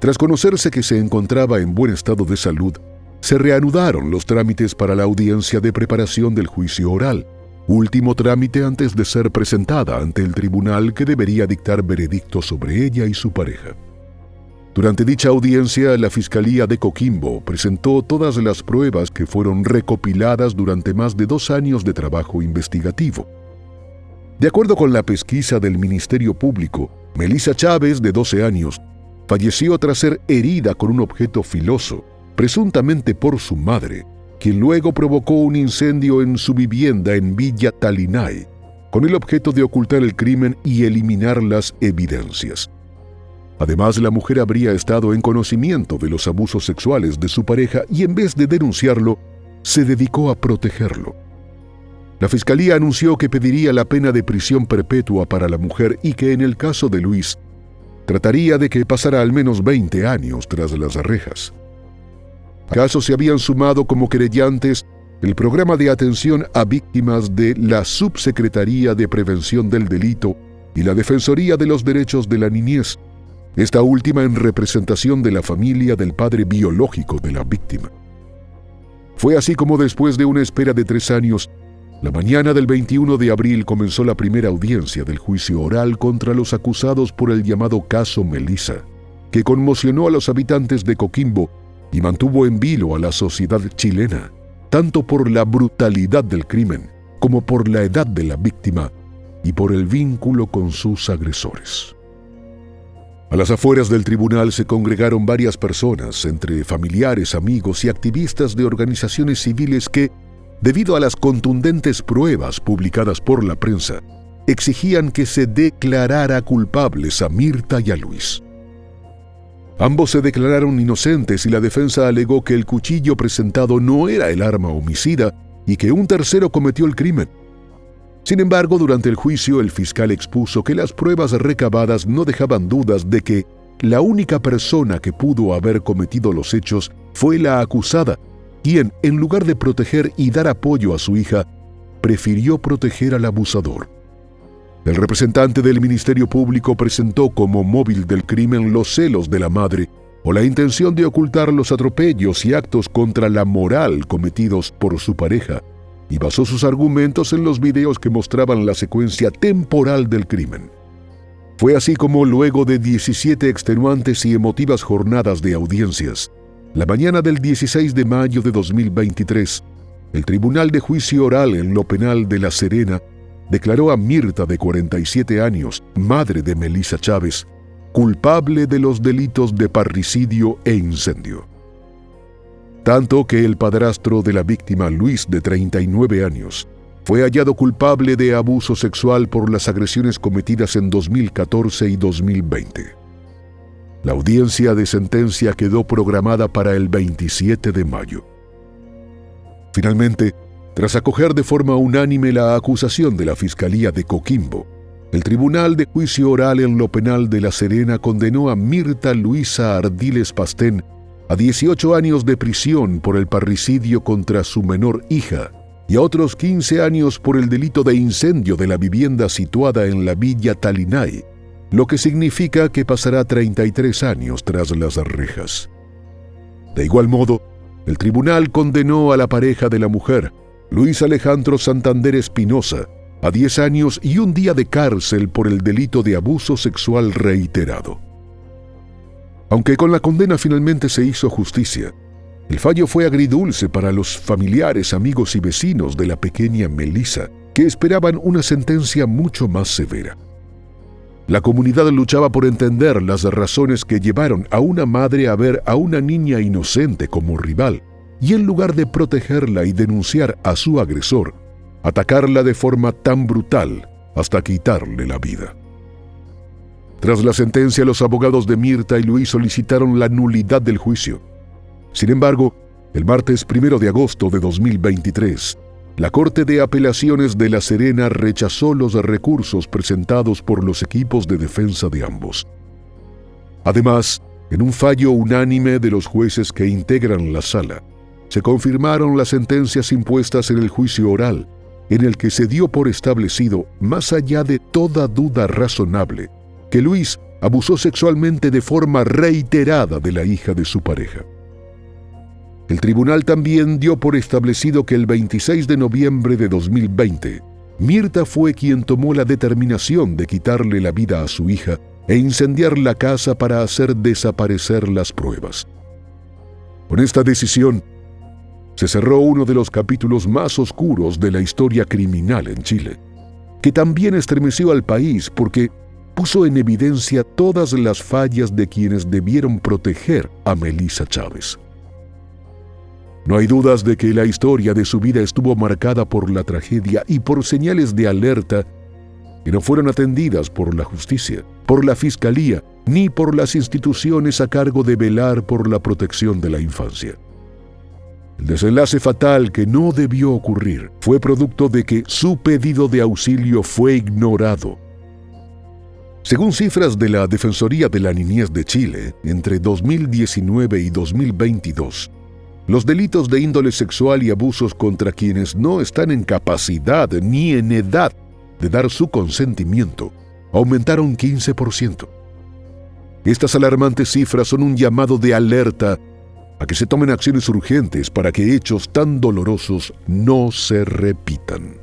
Tras conocerse que se encontraba en buen estado de salud, se reanudaron los trámites para la audiencia de preparación del juicio oral, último trámite antes de ser presentada ante el tribunal que debería dictar veredicto sobre ella y su pareja. Durante dicha audiencia, la Fiscalía de Coquimbo presentó todas las pruebas que fueron recopiladas durante más de 2 años de trabajo investigativo. De acuerdo con la pesquisa del Ministerio Público, Melissa Chávez, de 12 años, falleció tras ser herida con un objeto filoso, presuntamente por su madre, quien luego provocó un incendio en su vivienda en Villa Talinay, con el objeto de ocultar el crimen y eliminar las evidencias. Además, la mujer habría estado en conocimiento de los abusos sexuales de su pareja y en vez de denunciarlo, se dedicó a protegerlo. La Fiscalía anunció que pediría la pena de prisión perpetua para la mujer y que en el caso de Luis, trataría de que pasara al menos 20 años tras las rejas. Al caso se habían sumado como querellantes el Programa de Atención a Víctimas de la Subsecretaría de Prevención del Delito y la Defensoría de los Derechos de la Niñez, esta última en representación de la familia del padre biológico de la víctima. Fue así como después de una espera de 3 años, la mañana del 21 de abril comenzó la primera audiencia del juicio oral contra los acusados por el llamado caso Melissa, que conmocionó a los habitantes de Coquimbo y mantuvo en vilo a la sociedad chilena, tanto por la brutalidad del crimen como por la edad de la víctima y por el vínculo con sus agresores. A las afueras del tribunal se congregaron varias personas, entre familiares, amigos y activistas de organizaciones civiles que, debido a las contundentes pruebas publicadas por la prensa, exigían que se declarara culpables a Mirta y a Luis. Ambos se declararon inocentes y la defensa alegó que el cuchillo presentado no era el arma homicida y que un tercero cometió el crimen. Sin embargo, durante el juicio, el fiscal expuso que las pruebas recabadas no dejaban dudas de que la única persona que pudo haber cometido los hechos fue la acusada, quien, en lugar de proteger y dar apoyo a su hija, prefirió proteger al abusador. El representante del Ministerio Público presentó como móvil del crimen los celos de la madre o la intención de ocultar los atropellos y actos contra la moral cometidos por su pareja, y basó sus argumentos en los videos que mostraban la secuencia temporal del crimen. Fue así como, luego de 17 extenuantes y emotivas jornadas de audiencias, la mañana del 16 de mayo de 2023, el Tribunal de Juicio Oral en lo Penal de La Serena declaró a Mirta, de 47 años, madre de Melissa Chávez, culpable de los delitos de parricidio e incendio. Tanto que el padrastro de la víctima, Luis, de 39 años, fue hallado culpable de abuso sexual por las agresiones cometidas en 2014 y 2020. La audiencia de sentencia quedó programada para el 27 de mayo. Finalmente, tras acoger de forma unánime la acusación de la Fiscalía de Coquimbo, el Tribunal de Juicio Oral en lo Penal de La Serena condenó a Mirta Luisa Ardiles Pastén a 18 años de prisión por el parricidio contra su menor hija y a otros 15 años por el delito de incendio de la vivienda situada en la Villa Talinay, lo que significa que pasará 33 años tras las rejas. De igual modo, el tribunal condenó a la pareja de la mujer, Luis Alejandro Santander Espinosa, a 10 años y un día de cárcel por el delito de abuso sexual reiterado. Aunque con la condena finalmente se hizo justicia, el fallo fue agridulce para los familiares, amigos y vecinos de la pequeña Melissa, que esperaban una sentencia mucho más severa. La comunidad luchaba por entender las razones que llevaron a una madre a ver a una niña inocente como rival, y en lugar de protegerla y denunciar a su agresor, atacarla de forma tan brutal hasta quitarle la vida. Tras la sentencia, los abogados de Mirta y Luis solicitaron la nulidad del juicio. Sin embargo, el martes 1 de agosto de 2023, la Corte de Apelaciones de La Serena rechazó los recursos presentados por los equipos de defensa de ambos. Además, en un fallo unánime de los jueces que integran la sala, se confirmaron las sentencias impuestas en el juicio oral, en el que se dio por establecido, más allá de toda duda razonable, que Luis abusó sexualmente de forma reiterada de la hija de su pareja. El tribunal también dio por establecido que el 26 de noviembre de 2020, Mirta fue quien tomó la determinación de quitarle la vida a su hija e incendiar la casa para hacer desaparecer las pruebas. Con esta decisión, se cerró uno de los capítulos más oscuros de la historia criminal en Chile, que también estremeció al país porque puso en evidencia todas las fallas de quienes debieron proteger a Melissa Chávez. No hay dudas de que la historia de su vida estuvo marcada por la tragedia y por señales de alerta que no fueron atendidas por la justicia, por la fiscalía, ni por las instituciones a cargo de velar por la protección de la infancia. El desenlace fatal, que no debió ocurrir, fue producto de que su pedido de auxilio fue ignorado. Según cifras de la Defensoría de la Niñez de Chile, entre 2019 y 2022, los delitos de índole sexual y abusos contra quienes no están en capacidad ni en edad de dar su consentimiento aumentaron 15%. Estas alarmantes cifras son un llamado de alerta a que se tomen acciones urgentes para que hechos tan dolorosos no se repitan.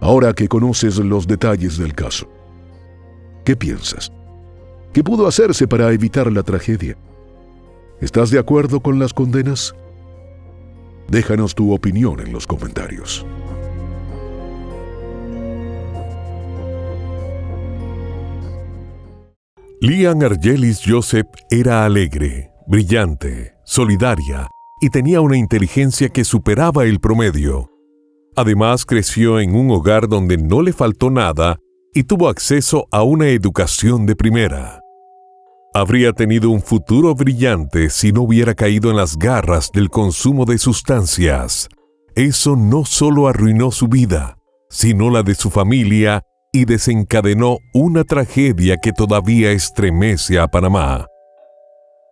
Ahora que conoces los detalles del caso, ¿qué piensas? ¿Qué pudo hacerse para evitar la tragedia? ¿Estás de acuerdo con las condenas? Déjanos tu opinión en los comentarios. Lian Argelis Joseph era alegre, brillante, solidaria y tenía una inteligencia que superaba el promedio. Además, creció en un hogar donde no le faltó nada y tuvo acceso a una educación de primera. Habría tenido un futuro brillante si no hubiera caído en las garras del consumo de sustancias. Eso no solo arruinó su vida, sino la de su familia, y desencadenó una tragedia que todavía estremece a Panamá.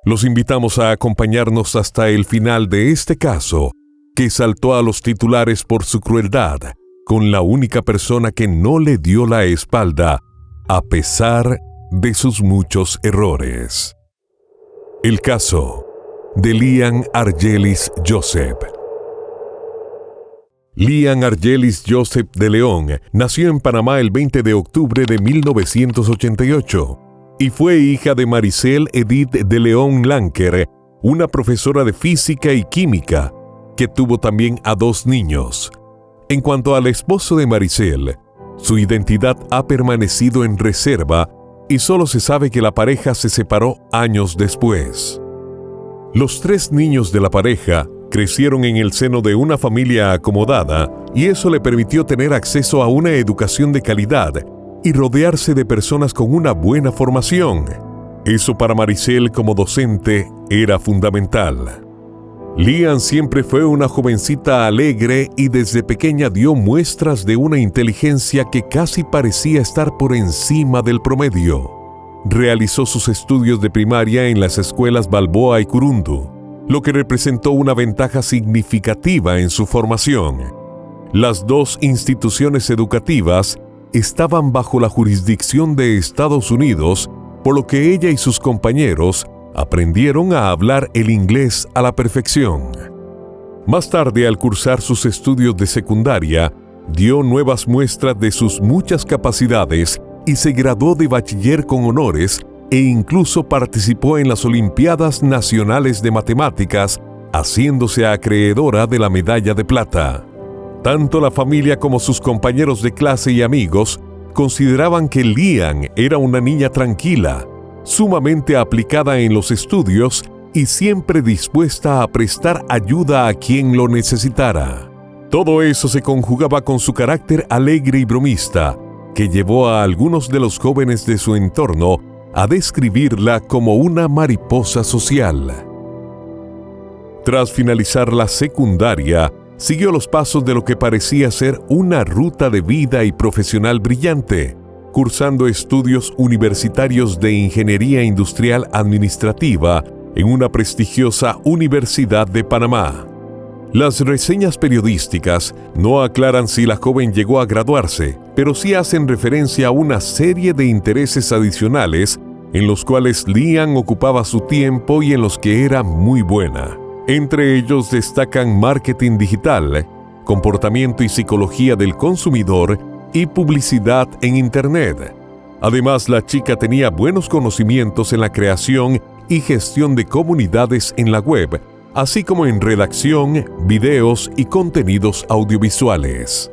Los invitamos a acompañarnos hasta el final de este caso, que saltó a los titulares por su crueldad, con la única persona que no le dio la espalda, a pesar de sus muchos errores. El caso de Lian Argelis Joseph. Lian Argelis Joseph de León nació en Panamá el 20 de octubre de 1988 y fue hija de Maricel Edith de León Lanker, una profesora de física y química, que tuvo también a 2 niños. En cuanto al esposo de Maricel, su identidad ha permanecido en reserva y solo se sabe que la pareja se separó años después. Los 3 niños de la pareja crecieron en el seno de una familia acomodada y eso le permitió tener acceso a una educación de calidad y rodearse de personas con una buena formación. Eso para Maricel como docente era fundamental. Lian siempre fue una jovencita alegre y desde pequeña dio muestras de una inteligencia que casi parecía estar por encima del promedio. Realizó sus estudios de primaria en las escuelas Balboa y Curundu, lo que representó una ventaja significativa en su formación. Las 2 instituciones educativas estaban bajo la jurisdicción de Estados Unidos, por lo que ella y sus compañeros aprendieron a hablar el inglés a la perfección. Más tarde, al cursar sus estudios de secundaria, dio nuevas muestras de sus muchas capacidades y se graduó de bachiller con honores e incluso participó en las Olimpiadas Nacionales de Matemáticas, haciéndose acreedora de la medalla de plata. Tanto la familia como sus compañeros de clase y amigos consideraban que Lian era una niña tranquila, sumamente aplicada en los estudios y siempre dispuesta a prestar ayuda a quien lo necesitara. Todo eso se conjugaba con su carácter alegre y bromista, que llevó a algunos de los jóvenes de su entorno a describirla como una mariposa social. Tras finalizar la secundaria, siguió los pasos de lo que parecía ser una ruta de vida y profesional brillante, cursando estudios universitarios de Ingeniería Industrial Administrativa en una prestigiosa Universidad de Panamá. Las reseñas periodísticas no aclaran si la joven llegó a graduarse, pero sí hacen referencia a una serie de intereses adicionales en los cuales Lian ocupaba su tiempo y en los que era muy buena. Entre ellos destacan marketing digital, comportamiento y psicología del consumidor y publicidad en Internet. Además, la chica tenía buenos conocimientos en la creación y gestión de comunidades en la web, así como en redacción, videos y contenidos audiovisuales.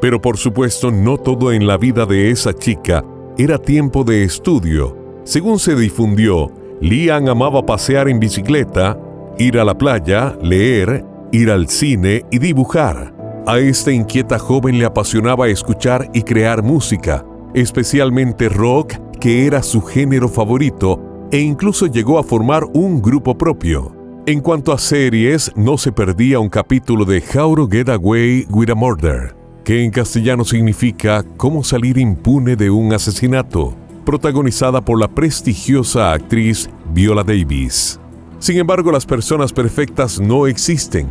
Pero por supuesto, no todo en la vida de esa chica era tiempo de estudio. Según se difundió, Lian amaba pasear en bicicleta, ir a la playa, leer, ir al cine y dibujar. A esta inquieta joven le apasionaba escuchar y crear música, especialmente rock, que era su género favorito, e incluso llegó a formar un grupo propio. En cuanto a series, no se perdía un capítulo de How to Get Away with a Murder, que en castellano significa Cómo salir impune de un asesinato, protagonizada por la prestigiosa actriz Viola Davis. Sin embargo, las personas perfectas no existen,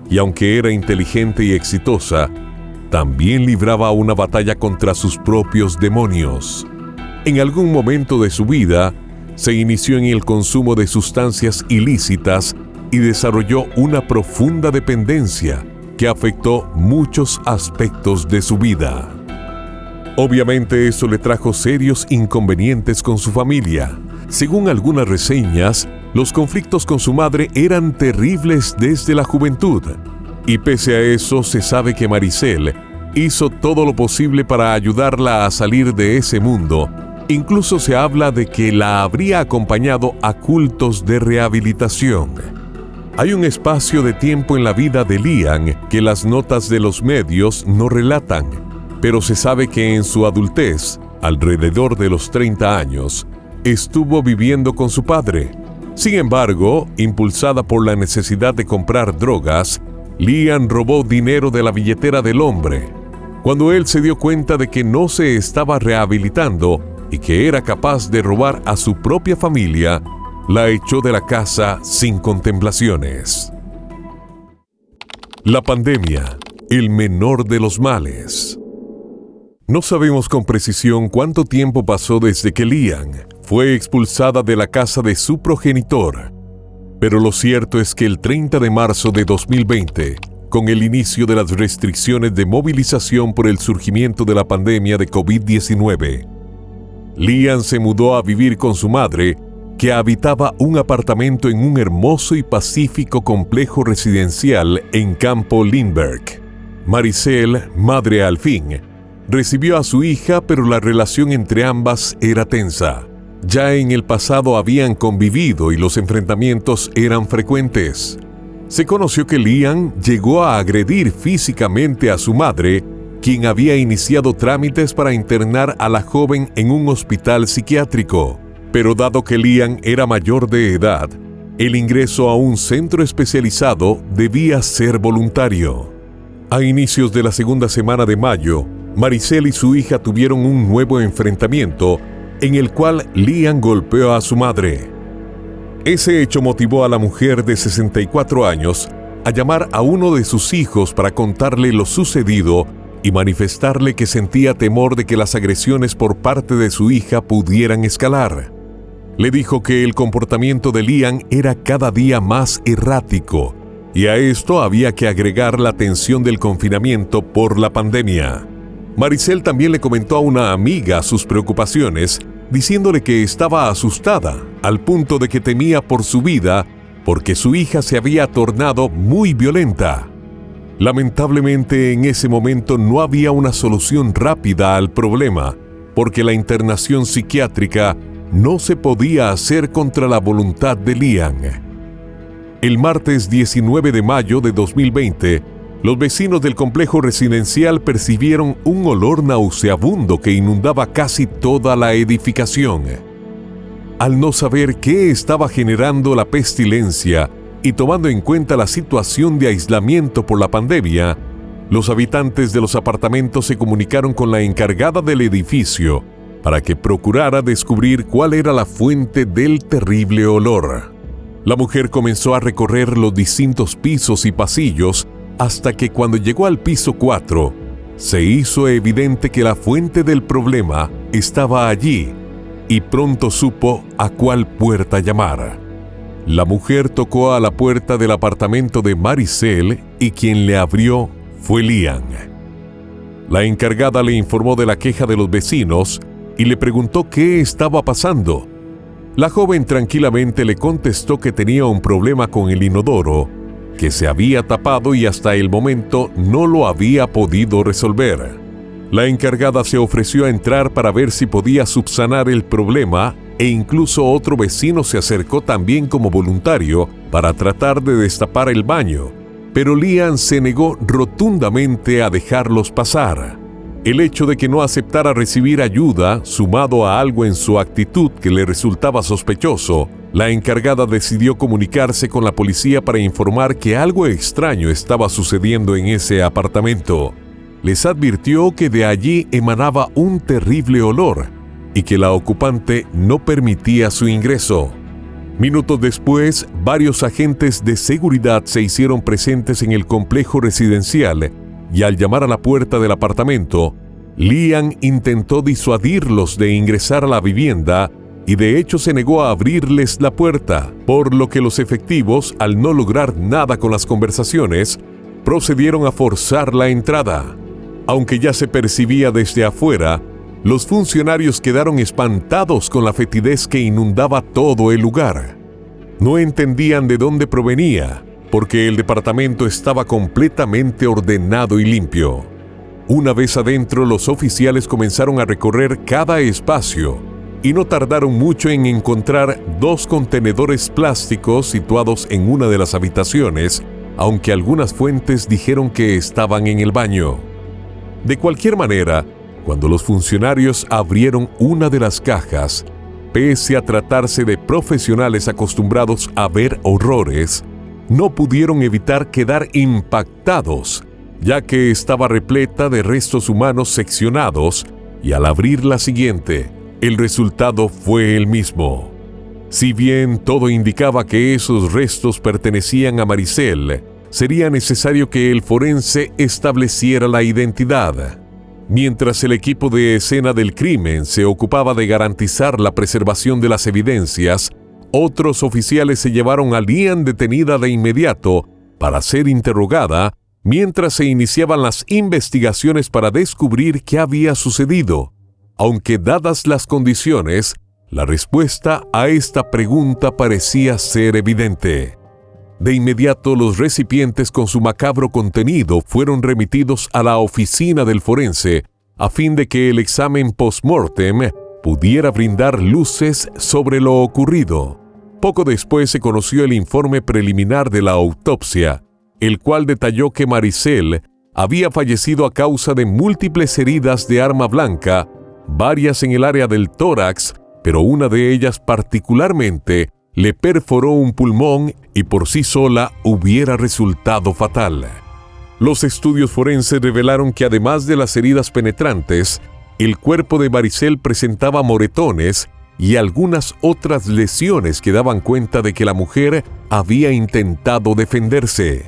y aunque era inteligente y exitosa, también libraba una batalla contra sus propios demonios. En algún momento de su vida, se inició en el consumo de sustancias ilícitas y desarrolló una profunda dependencia que afectó muchos aspectos de su vida. Obviamente eso le trajo serios inconvenientes con su familia. Según algunas reseñas, los conflictos con su madre eran terribles desde la juventud. Y pese a eso, se sabe que Maricel hizo todo lo posible para ayudarla a salir de ese mundo. Incluso se habla de que la habría acompañado a cultos de rehabilitación. Hay un espacio de tiempo en la vida de Lian que las notas de los medios no relatan, pero se sabe que en su adultez, alrededor de los 30 años, estuvo viviendo con su padre. Sin embargo, impulsada por la necesidad de comprar drogas, Lian robó dinero de la billetera del hombre. Cuando él se dio cuenta de que no se estaba rehabilitando y que era capaz de robar a su propia familia, la echó de la casa sin contemplaciones. La pandemia, el menor de los males. No sabemos con precisión cuánto tiempo pasó desde que Lian fue expulsada de la casa de su progenitor, pero lo cierto es que el 30 de marzo de 2020, con el inicio de las restricciones de movilización por el surgimiento de la pandemia de COVID-19, Lian se mudó a vivir con su madre, que habitaba un apartamento en un hermoso y pacífico complejo residencial en Campo Lindbergh. Maricel, madre al fin, recibió a su hija, pero la relación entre ambas era tensa. Ya en el pasado habían convivido y los enfrentamientos eran frecuentes. Se conoció que Lian llegó a agredir físicamente a su madre, quien había iniciado trámites para internar a la joven en un hospital psiquiátrico. Pero dado que Lian era mayor de edad, el ingreso a un centro especializado debía ser voluntario. A inicios de la segunda semana de mayo, Maricel y su hija tuvieron un nuevo enfrentamiento en el cual Lian golpeó a su madre. Ese hecho motivó a la mujer de 64 años a llamar a uno de sus hijos para contarle lo sucedido y manifestarle que sentía temor de que las agresiones por parte de su hija pudieran escalar. Le dijo que el comportamiento de Lian era cada día más errático y a esto había que agregar la tensión del confinamiento por la pandemia. Maricel también le comentó a una amiga sus preocupaciones, diciéndole que estaba asustada, al punto de que temía por su vida porque su hija se había tornado muy violenta. Lamentablemente, en ese momento no había una solución rápida al problema, porque la internación psiquiátrica no se podía hacer contra la voluntad de Lian. El martes 19 de mayo de 2020, los vecinos del complejo residencial percibieron un olor nauseabundo que inundaba casi toda la edificación. Al no saber qué estaba generando la pestilencia y tomando en cuenta la situación de aislamiento por la pandemia, los habitantes de los apartamentos se comunicaron con la encargada del edificio para que procurara descubrir cuál era la fuente del terrible olor. La mujer comenzó a recorrer los distintos pisos y pasillos hasta que cuando llegó al piso 4, se hizo evidente que la fuente del problema estaba allí y pronto supo a cuál puerta llamar. La mujer tocó a la puerta del apartamento de Maricel y quien le abrió fue Lian. La encargada le informó de la queja de los vecinos y le preguntó qué estaba pasando. La joven tranquilamente le contestó que tenía un problema con el inodoro, que se había tapado y hasta el momento no lo había podido resolver. La encargada se ofreció a entrar para ver si podía subsanar el problema e incluso otro vecino se acercó también como voluntario para tratar de destapar el baño, pero Lian se negó rotundamente a dejarlos pasar. El hecho de que no aceptara recibir ayuda, sumado a algo en su actitud que le resultaba sospechoso, la encargada decidió comunicarse con la policía para informar que algo extraño estaba sucediendo en ese apartamento. Les advirtió que de allí emanaba un terrible olor y que la ocupante no permitía su ingreso. Minutos después, varios agentes de seguridad se hicieron presentes en el complejo residencial y al llamar a la puerta del apartamento, Lian intentó disuadirlos de ingresar a la vivienda y de hecho se negó a abrirles la puerta, por lo que los efectivos, al no lograr nada con las conversaciones, procedieron a forzar la entrada. Aunque ya se percibía desde afuera, los funcionarios quedaron espantados con la fetidez que inundaba todo el lugar. No entendían de dónde provenía, porque el departamento estaba completamente ordenado y limpio. Una vez adentro, los oficiales comenzaron a recorrer cada espacio y no tardaron mucho en encontrar 2 contenedores plásticos situados en una de las habitaciones, aunque algunas fuentes dijeron que estaban en el baño. De cualquier manera, cuando los funcionarios abrieron una de las cajas, pese a tratarse de profesionales acostumbrados a ver horrores, no pudieron evitar quedar impactados ya que estaba repleta de restos humanos seccionados, y al abrir la siguiente, el resultado fue el mismo. Si bien todo indicaba que esos restos pertenecían a Maricel, sería necesario que el forense estableciera la identidad. Mientras el equipo de escena del crimen se ocupaba de garantizar la preservación de las evidencias, otros oficiales se llevaron a Lian detenida de inmediato para ser interrogada, mientras se iniciaban las investigaciones para descubrir qué había sucedido, aunque dadas las condiciones, la respuesta a esta pregunta parecía ser evidente. De inmediato, los recipientes con su macabro contenido fueron remitidos a la oficina del forense a fin de que el examen post-mortem pudiera brindar luces sobre lo ocurrido. Poco después se conoció el informe preliminar de la autopsia, el cual detalló que Maricel había fallecido a causa de múltiples heridas de arma blanca, varias en el área del tórax, pero una de ellas particularmente le perforó un pulmón y por sí sola hubiera resultado fatal. Los estudios forenses revelaron que además de las heridas penetrantes, el cuerpo de Maricel presentaba moretones y algunas otras lesiones que daban cuenta de que la mujer había intentado defenderse.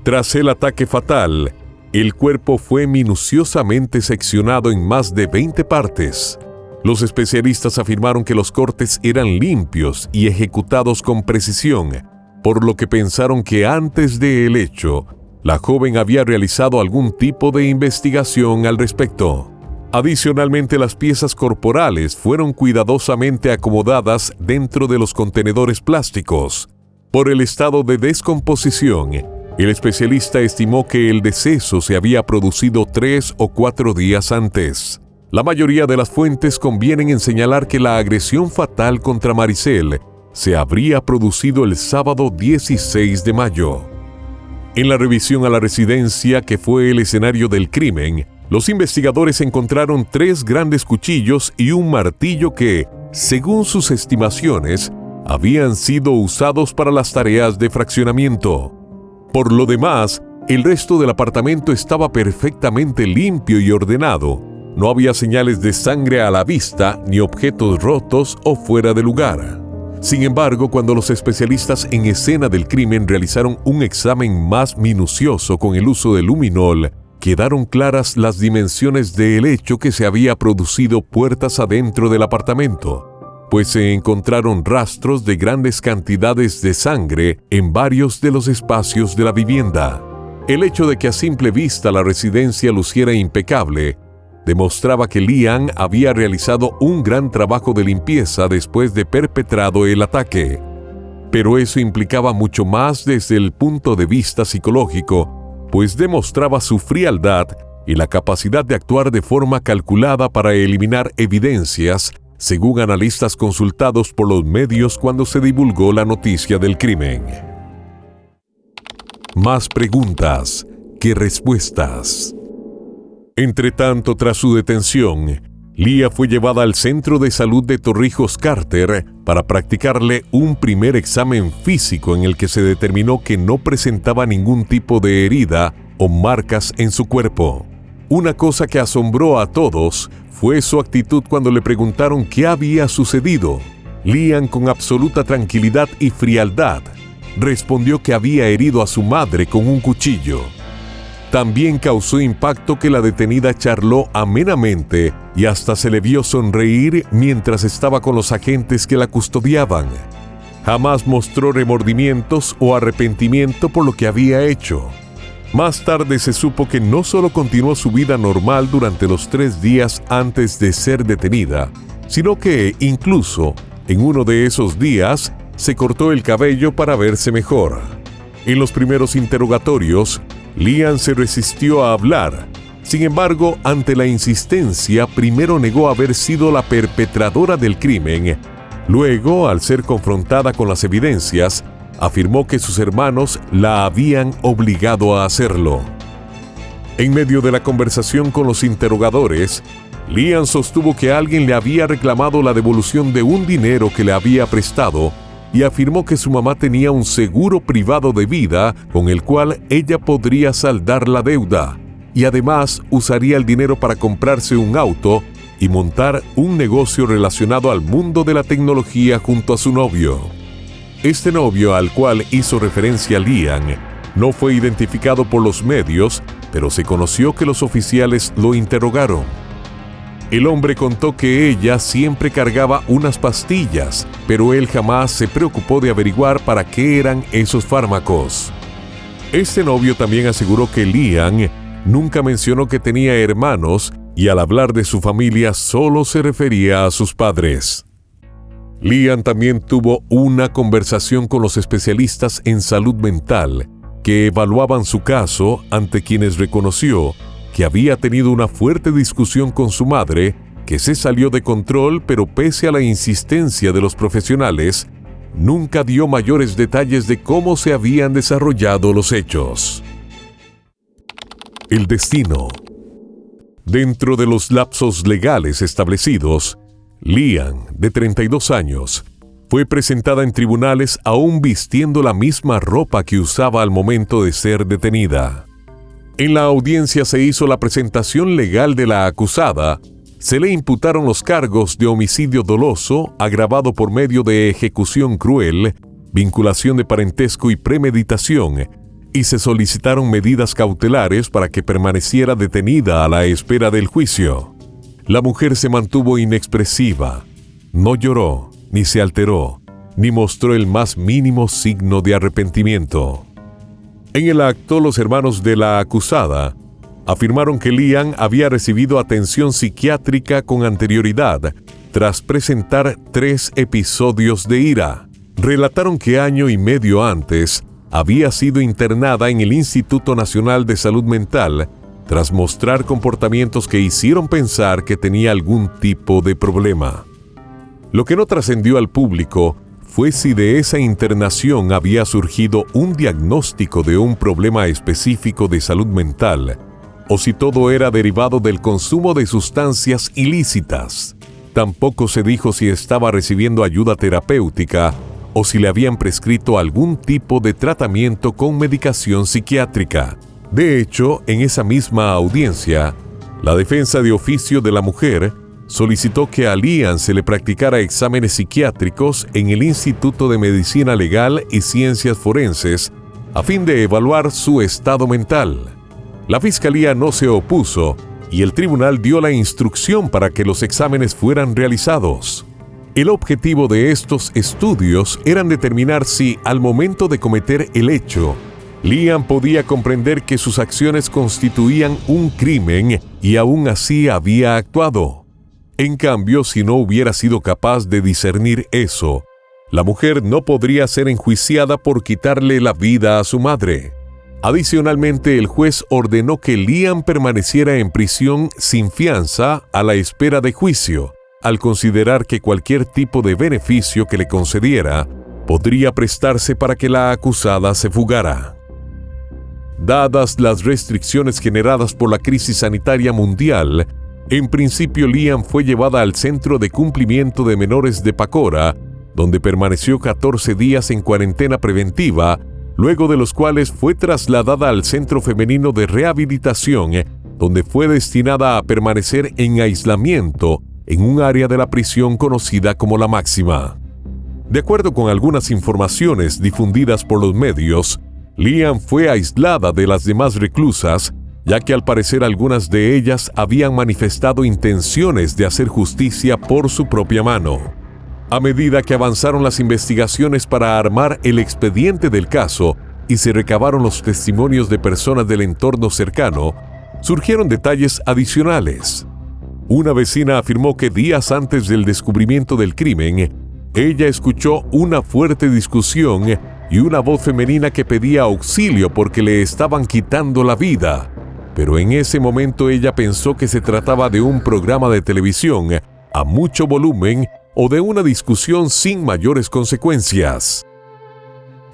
Tras el ataque fatal, el cuerpo fue minuciosamente seccionado en más de 20 partes. Los especialistas afirmaron que los cortes eran limpios y ejecutados con precisión, por lo que pensaron que antes del hecho, la joven había realizado algún tipo de investigación al respecto. Adicionalmente, las piezas corporales fueron cuidadosamente acomodadas dentro de los contenedores plásticos. Por el estado de descomposición, el especialista estimó que el deceso se había producido 3 o 4 días antes. La mayoría de las fuentes convienen en señalar que la agresión fatal contra Maricel se habría producido el sábado 16 de mayo. En la revisión a la residencia, que fue el escenario del crimen, los investigadores encontraron 3 grandes cuchillos y un martillo que, según sus estimaciones, habían sido usados para las tareas de fraccionamiento. Por lo demás, el resto del apartamento estaba perfectamente limpio y ordenado. No había señales de sangre a la vista, ni objetos rotos o fuera de lugar. Sin embargo, cuando los especialistas en escena del crimen realizaron un examen más minucioso con el uso de luminol, quedaron claras las dimensiones del hecho que se había producido puertas adentro del apartamento, pues se encontraron rastros de grandes cantidades de sangre en varios de los espacios de la vivienda. El hecho de que a simple vista la residencia luciera impecable demostraba que Lian había realizado un gran trabajo de limpieza después de perpetrado el ataque. Pero eso implicaba mucho más desde el punto de vista psicológico, pues demostraba su frialdad y la capacidad de actuar de forma calculada para eliminar evidencias, según analistas consultados por los medios cuando se divulgó la noticia del crimen. Más preguntas que respuestas. Entretanto, tras su detención, Lía fue llevada al Centro de Salud de Torrijos Carter para practicarle un primer examen físico en el que se determinó que no presentaba ningún tipo de herida o marcas en su cuerpo. Una cosa que asombró a todos fue su actitud cuando le preguntaron qué había sucedido. Lian, con absoluta tranquilidad y frialdad, respondió que había herido a su madre con un cuchillo. También causó impacto que la detenida charló amenamente y hasta se le vio sonreír mientras estaba con los agentes que la custodiaban. Jamás mostró remordimientos o arrepentimiento por lo que había hecho. Más tarde se supo que no solo continuó su vida normal durante los 3 días antes de ser detenida, sino que incluso en uno de esos días se cortó el cabello para verse mejor. En los primeros interrogatorios, Lian se resistió a hablar. Sin embargo, ante la insistencia, primero negó haber sido la perpetradora del crimen. Luego, al ser confrontada con las evidencias, afirmó que sus hermanos la habían obligado a hacerlo. En medio de la conversación con los interrogadores, Lian sostuvo que alguien le había reclamado la devolución de un dinero que le había prestado, y afirmó que su mamá tenía un seguro privado de vida con el cual ella podría saldar la deuda y además usaría el dinero para comprarse un auto y montar un negocio relacionado al mundo de la tecnología junto a su novio. Este novio al cual hizo referencia Lian no fue identificado por los medios, pero se conoció que los oficiales lo interrogaron. El hombre contó que ella siempre cargaba unas pastillas, pero él jamás se preocupó de averiguar para qué eran esos fármacos. Este novio también aseguró que Lian nunca mencionó que tenía hermanos y al hablar de su familia solo se refería a sus padres. Lian también tuvo una conversación con los especialistas en salud mental que evaluaban su caso, ante quienes reconoció que había tenido una fuerte discusión con su madre, que se salió de control, pero pese a la insistencia de los profesionales, nunca dio mayores detalles de cómo se habían desarrollado los hechos. El destino. Dentro de los lapsos legales establecidos, Lian, de 32 años, fue presentada en tribunales aún vistiendo la misma ropa que usaba al momento de ser detenida. En la audiencia se hizo la presentación legal de la acusada, se le imputaron los cargos de homicidio doloso, agravado por medio de ejecución cruel, vinculación de parentesco y premeditación, y se solicitaron medidas cautelares para que permaneciera detenida a la espera del juicio. La mujer se mantuvo inexpresiva, no lloró, ni se alteró, ni mostró el más mínimo signo de arrepentimiento. En el acto, los hermanos de la acusada afirmaron que Lian había recibido atención psiquiátrica con anterioridad tras presentar 3 episodios de ira. Relataron que año y medio antes había sido internada en el Instituto Nacional de Salud Mental tras mostrar comportamientos que hicieron pensar que tenía algún tipo de problema. Lo que no trascendió al público fue si de esa internación había surgido un diagnóstico de un problema específico de salud mental, o si todo era derivado del consumo de sustancias ilícitas. Tampoco se dijo si estaba recibiendo ayuda terapéutica o si le habían prescrito algún tipo de tratamiento con medicación psiquiátrica. De hecho, en esa misma audiencia, la defensa de oficio de la mujer solicitó que a Lian se le practicara exámenes psiquiátricos en el Instituto de Medicina Legal y Ciencias Forenses a fin de evaluar su estado mental. La fiscalía no se opuso y el tribunal dio la instrucción para que los exámenes fueran realizados. El objetivo de estos estudios era determinar si, al momento de cometer el hecho, Lian podía comprender que sus acciones constituían un crimen y aún así había actuado. En cambio, si no hubiera sido capaz de discernir eso, la mujer no podría ser enjuiciada por quitarle la vida a su madre. Adicionalmente, el juez ordenó que Lian permaneciera en prisión sin fianza a la espera de juicio, al considerar que cualquier tipo de beneficio que le concediera podría prestarse para que la acusada se fugara. Dadas las restricciones generadas por la crisis sanitaria mundial, en principio Lian fue llevada al Centro de Cumplimiento de Menores de Pacora, donde permaneció 14 días en cuarentena preventiva, luego de los cuales fue trasladada al Centro Femenino de Rehabilitación, donde fue destinada a permanecer en aislamiento en un área de la prisión conocida como La Máxima. De acuerdo con algunas informaciones difundidas por los medios, Lian fue aislada de las demás reclusas, ya que al parecer algunas de ellas habían manifestado intenciones de hacer justicia por su propia mano. A medida que avanzaron las investigaciones para armar el expediente del caso y se recabaron los testimonios de personas del entorno cercano, surgieron detalles adicionales. Una vecina afirmó que días antes del descubrimiento del crimen, ella escuchó una fuerte discusión y una voz femenina que pedía auxilio porque le estaban quitando la vida. Pero en ese momento ella pensó que se trataba de un programa de televisión a mucho volumen o de una discusión sin mayores consecuencias.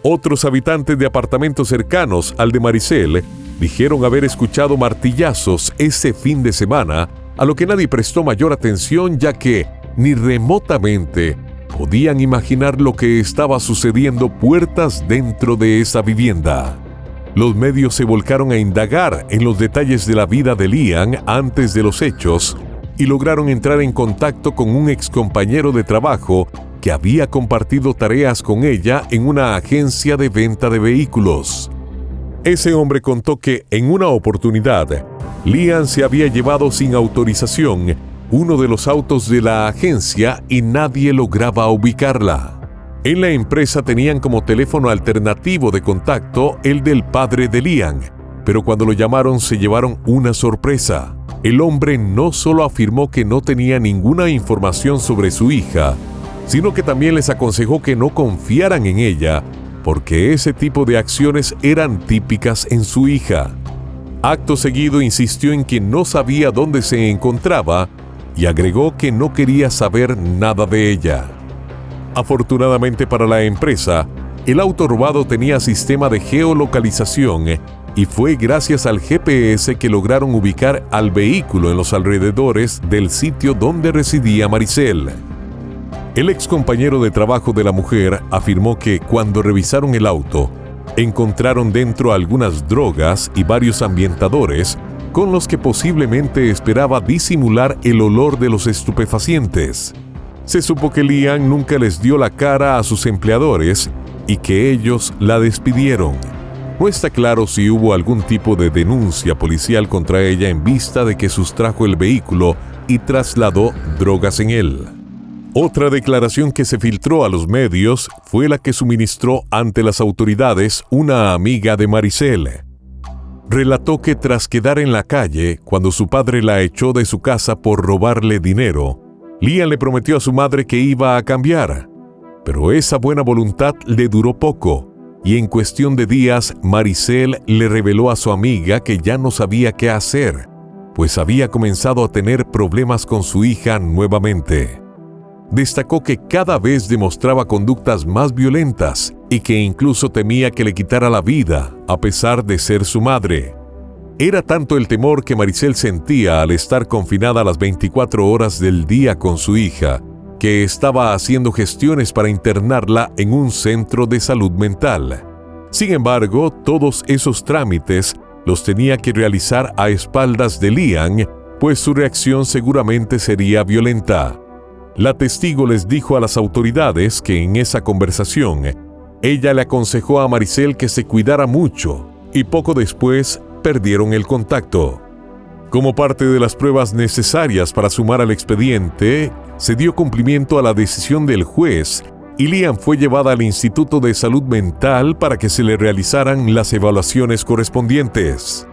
Otros habitantes de apartamentos cercanos al de Maricel dijeron haber escuchado martillazos ese fin de semana, a lo que nadie prestó mayor atención ya que, ni remotamente, podían imaginar lo que estaba sucediendo puertas dentro de esa vivienda. Los medios se volcaron a indagar en los detalles de la vida de Lian antes de los hechos y lograron entrar en contacto con un excompañero de trabajo que había compartido tareas con ella en una agencia de venta de vehículos. Ese hombre contó que en una oportunidad, Lian se había llevado sin autorización uno de los autos de la agencia y nadie lograba ubicarla. En la empresa tenían como teléfono alternativo de contacto el del padre de Lian, pero cuando lo llamaron se llevaron una sorpresa. El hombre no solo afirmó que no tenía ninguna información sobre su hija, sino que también les aconsejó que no confiaran en ella, porque ese tipo de acciones eran típicas en su hija. Acto seguido insistió en que no sabía dónde se encontraba y agregó que no quería saber nada de ella. Afortunadamente para la empresa, el auto robado tenía sistema de geolocalización y fue gracias al GPS que lograron ubicar al vehículo en los alrededores del sitio donde residía Maricel. El ex compañero de trabajo de la mujer afirmó que cuando revisaron el auto, encontraron dentro algunas drogas y varios ambientadores con los que posiblemente esperaba disimular el olor de los estupefacientes. Se supo que Lian nunca les dio la cara a sus empleadores y que ellos la despidieron. No está claro si hubo algún tipo de denuncia policial contra ella en vista de que sustrajo el vehículo y trasladó drogas en él. Otra declaración que se filtró a los medios fue la que suministró ante las autoridades una amiga de Maricel. Relató que tras quedar en la calle, cuando su padre la echó de su casa por robarle dinero, Lian le prometió a su madre que iba a cambiar, pero esa buena voluntad le duró poco, y en cuestión de días Maricel le reveló a su amiga que ya no sabía qué hacer, pues había comenzado a tener problemas con su hija nuevamente. Destacó que cada vez demostraba conductas más violentas y que incluso temía que le quitara la vida, a pesar de ser su madre. Era tanto el temor que Maricel sentía al estar confinada las 24 horas del día con su hija, que estaba haciendo gestiones para internarla en un centro de salud mental. Sin embargo, todos esos trámites los tenía que realizar a espaldas de Lian, pues su reacción seguramente sería violenta. La testigo les dijo a las autoridades que en esa conversación, ella le aconsejó a Maricel que se cuidara mucho y poco después perdieron el contacto. Como parte de las pruebas necesarias para sumar al expediente, se dio cumplimiento a la decisión del juez y Lian fue llevada al Instituto de Salud Mental para que se le realizaran las evaluaciones correspondientes.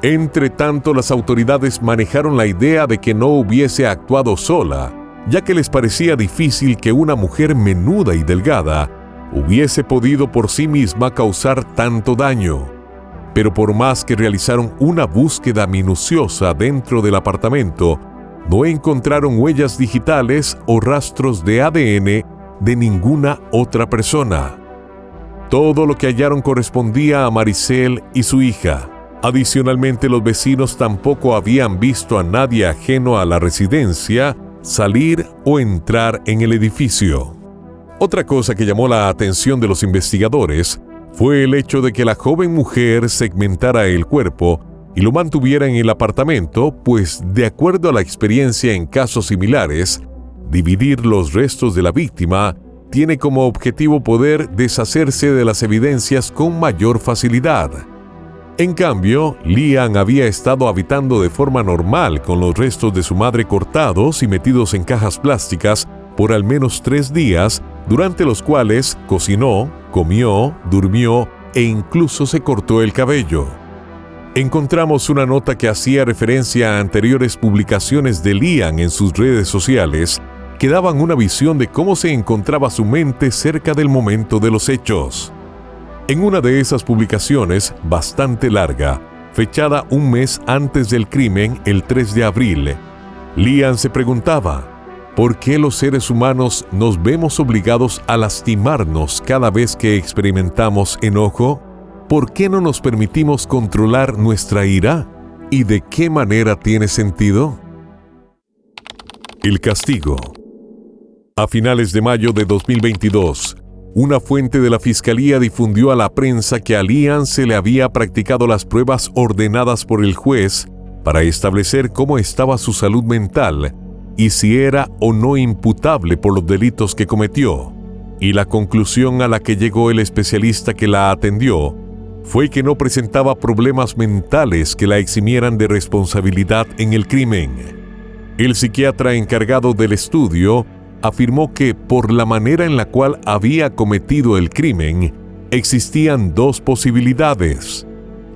Entre tanto, las autoridades manejaron la idea de que no hubiese actuado sola, ya que les parecía difícil que una mujer menuda y delgada hubiese podido por sí misma causar tanto daño. Pero por más que realizaron una búsqueda minuciosa dentro del apartamento, no encontraron huellas digitales o rastros de ADN de ninguna otra persona. Todo lo que hallaron correspondía a Maricel y su hija. Adicionalmente, los vecinos tampoco habían visto a nadie ajeno a la residencia salir o entrar en el edificio. Otra cosa que llamó la atención de los investigadores fue el hecho de que la joven mujer segmentara el cuerpo y lo mantuviera en el apartamento, pues de acuerdo a la experiencia en casos similares, dividir los restos de la víctima tiene como objetivo poder deshacerse de las evidencias con mayor facilidad. En cambio, Lian había estado habitando de forma normal con los restos de su madre cortados y metidos en cajas plásticas por al menos 3 días, durante los cuales cocinó, comió, durmió e incluso se cortó el cabello. Encontramos una nota que hacía referencia a anteriores publicaciones de Lian en sus redes sociales que daban una visión de cómo se encontraba su mente cerca del momento de los hechos. En una de esas publicaciones, bastante larga, fechada un mes antes del crimen, el 3 de abril, Lian se preguntaba: ¿por qué los seres humanos nos vemos obligados a lastimarnos cada vez que experimentamos enojo? ¿Por qué no nos permitimos controlar nuestra ira? ¿Y de qué manera tiene sentido? El castigo. A finales de mayo de 2022, una fuente de la Fiscalía difundió a la prensa que a Lian se le había practicado las pruebas ordenadas por el juez para establecer cómo estaba su salud mental y si era o no imputable por los delitos que cometió. Y la conclusión a la que llegó el especialista que la atendió fue que no presentaba problemas mentales que la eximieran de responsabilidad en el crimen. El psiquiatra encargado del estudio afirmó que por la manera en la cual había cometido el crimen, existían dos posibilidades.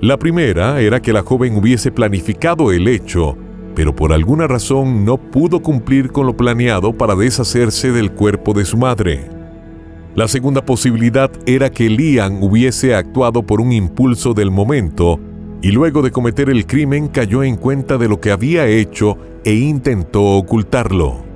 La primera era que la joven hubiese planificado el hecho, pero por alguna razón no pudo cumplir con lo planeado para deshacerse del cuerpo de su madre. La segunda posibilidad era que Lian hubiese actuado por un impulso del momento y luego de cometer el crimen cayó en cuenta de lo que había hecho e intentó ocultarlo.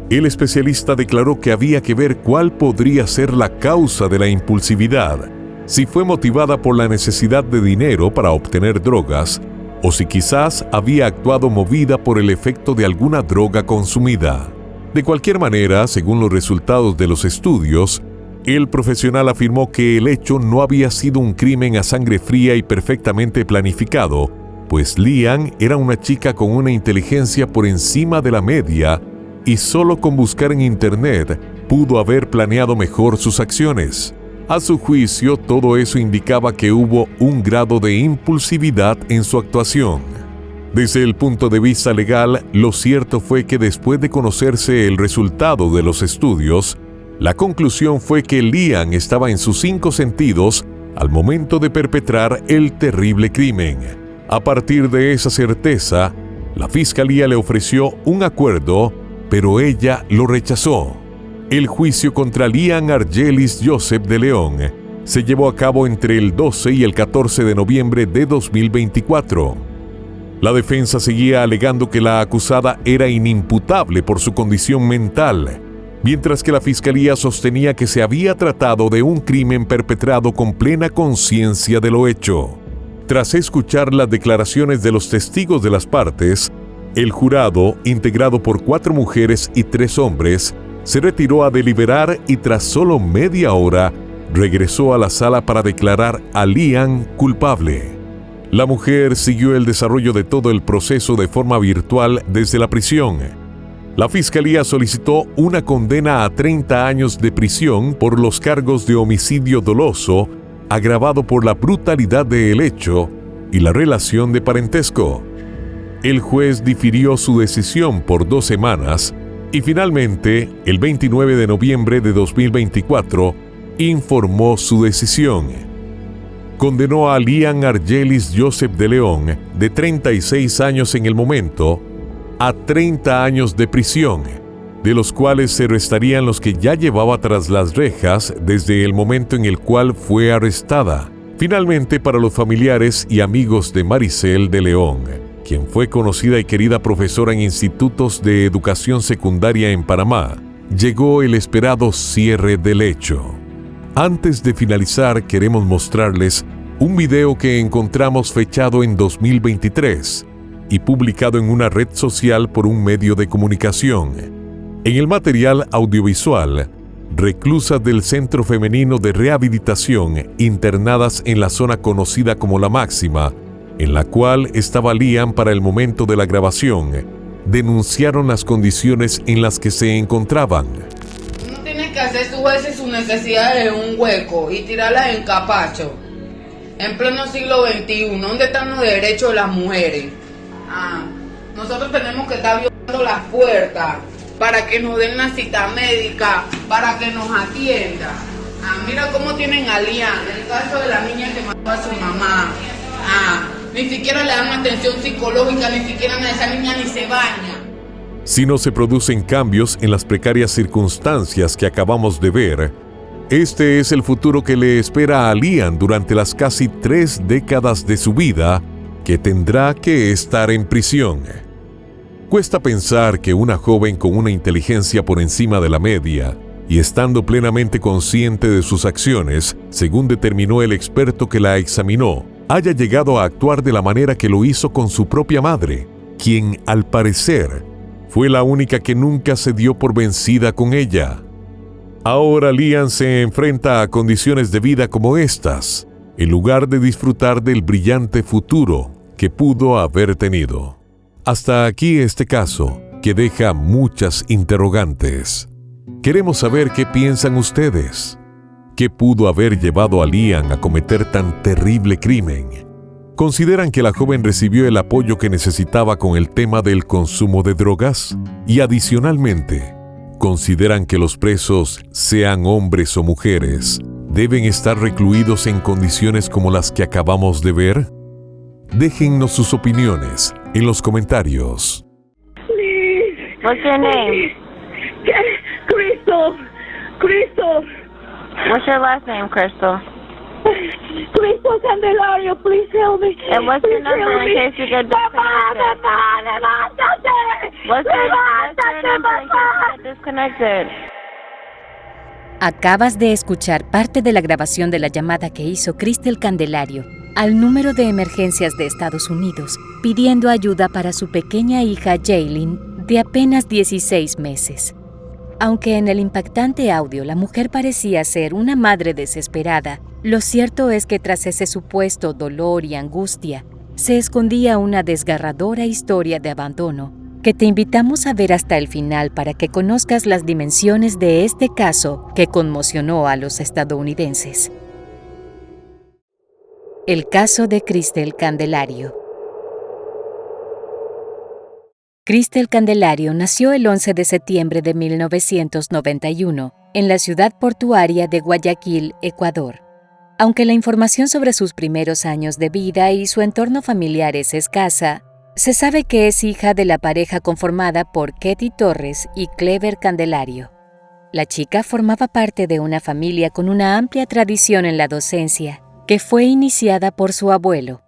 El especialista declaró que había que ver cuál podría ser la causa de la impulsividad, si fue motivada por la necesidad de dinero para obtener drogas o si quizás había actuado movida por el efecto de alguna droga consumida. De cualquier manera, según los resultados de los estudios, el profesional afirmó que el hecho no había sido un crimen a sangre fría y perfectamente planificado, pues Lian era una chica con una inteligencia por encima de la media y solo con buscar en internet pudo haber planeado mejor sus acciones. A su juicio, todo eso indicaba que hubo un grado de impulsividad en su actuación. Desde el punto de vista legal, lo cierto fue que después de conocerse el resultado de los estudios, la conclusión fue que Lian estaba en sus 5 sentidos al momento de perpetrar el terrible crimen. A partir de esa certeza, la Fiscalía le ofreció un acuerdo, pero ella lo rechazó. El juicio contra Lian Argelis Joseph de León se llevó a cabo entre el 12 y el 14 de noviembre de 2024. La defensa seguía alegando que la acusada era inimputable por su condición mental, mientras que la Fiscalía sostenía que se había tratado de un crimen perpetrado con plena conciencia de lo hecho. Tras escuchar las declaraciones de los testigos de las partes, el jurado, integrado por 4 mujeres y 3 hombres, se retiró a deliberar y tras solo media hora, regresó a la sala para declarar a Lian culpable. La mujer siguió el desarrollo de todo el proceso de forma virtual desde la prisión. La Fiscalía solicitó una condena a 30 años de prisión por los cargos de homicidio doloso, agravado por la brutalidad del hecho y la relación de parentesco. El juez difirió su decisión por 2 semanas y finalmente, el 29 de noviembre de 2024, informó su decisión. Condenó a Lian Argelis Joseph de León, de 36 años en el momento, a 30 años de prisión, de los cuales se restarían los que ya llevaba tras las rejas desde el momento en el cual fue arrestada. Finalmente, para los familiares y amigos de Maricel de León, quien fue conocida y querida profesora en institutos de educación secundaria en Panamá, llegó el esperado cierre del hecho. Antes de finalizar, queremos mostrarles un video que encontramos fechado en 2023 y publicado en una red social por un medio de comunicación. En el material audiovisual, reclusas del Centro Femenino de Rehabilitación internadas en la zona conocida como La Máxima, en la cual estaba Lian para el momento de la grabación, denunciaron las condiciones en las que se encontraban. Uno tiene que hacer sus necesidades en un hueco y tirarlas en capacho. En pleno siglo XXI, ¿dónde están los derechos de las mujeres? Nosotros tenemos que estar violando las puertas para que nos den una cita médica, para que nos atiendan. Mira cómo tienen a Lian, el caso de la niña que mató a su mamá. Ni siquiera le dan atención psicológica, ni siquiera a esa niña ni se baña. Si no se producen cambios en las precarias circunstancias que acabamos de ver, este es el futuro que le espera a Lian durante las casi 3 décadas de su vida, que tendrá que estar en prisión. Cuesta pensar que una joven con una inteligencia por encima de la media y estando plenamente consciente de sus acciones, según determinó el experto que la examinó, haya llegado a actuar de la manera que lo hizo con su propia madre, quien, al parecer, fue la única que nunca se dio por vencida con ella. Ahora Lian se enfrenta a condiciones de vida como estas, en lugar de disfrutar del brillante futuro que pudo haber tenido. Hasta aquí este caso, que deja muchas interrogantes. Queremos saber qué piensan ustedes. ¿Qué pudo haber llevado a Lian a cometer tan terrible crimen? ¿Consideran que la joven recibió el apoyo que necesitaba con el tema del consumo de drogas? Y adicionalmente, ¿consideran que los presos, sean hombres o mujeres, deben estar recluidos en condiciones como las que acabamos de ver? Déjennos sus opiniones en los comentarios. What's your name? Crystal. What's your last name, Crystal? Crystal Candelario, please help me. And what's your number in case you get disconnected? What's your number in case you get disconnected? Acabas de escuchar parte de la grabación de la llamada que hizo Crystal Candelario al número de emergencias de Estados Unidos pidiendo ayuda para su pequeña hija Jaylin, de apenas 16 meses. Aunque en el impactante audio la mujer parecía ser una madre desesperada, lo cierto es que tras ese supuesto dolor y angustia se escondía una desgarradora historia de abandono que te invitamos a ver hasta el final para que conozcas las dimensiones de este caso que conmocionó a los estadounidenses. El caso de Crystal Candelario. Crystal Candelario nació el 11 de septiembre de 1991 en la ciudad portuaria de Guayaquil, Ecuador. Aunque la información sobre sus primeros años de vida y su entorno familiar es escasa, se sabe que es hija de la pareja conformada por Ketty Torres y Clever Candelario. La chica formaba parte de una familia con una amplia tradición en la docencia, que fue iniciada por su abuelo.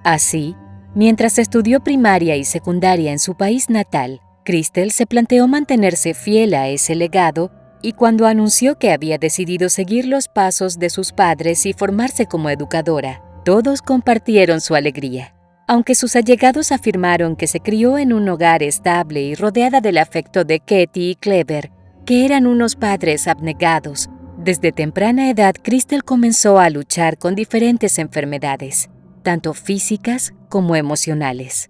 Así, mientras estudió primaria y secundaria en su país natal, Crystal se planteó mantenerse fiel a ese legado y cuando anunció que había decidido seguir los pasos de sus padres y formarse como educadora, todos compartieron su alegría. Aunque sus allegados afirmaron que se crió en un hogar estable y rodeada del afecto de Ketty y Clever, que eran unos padres abnegados, desde temprana edad Crystal comenzó a luchar con diferentes enfermedades, tanto físicas como emocionales.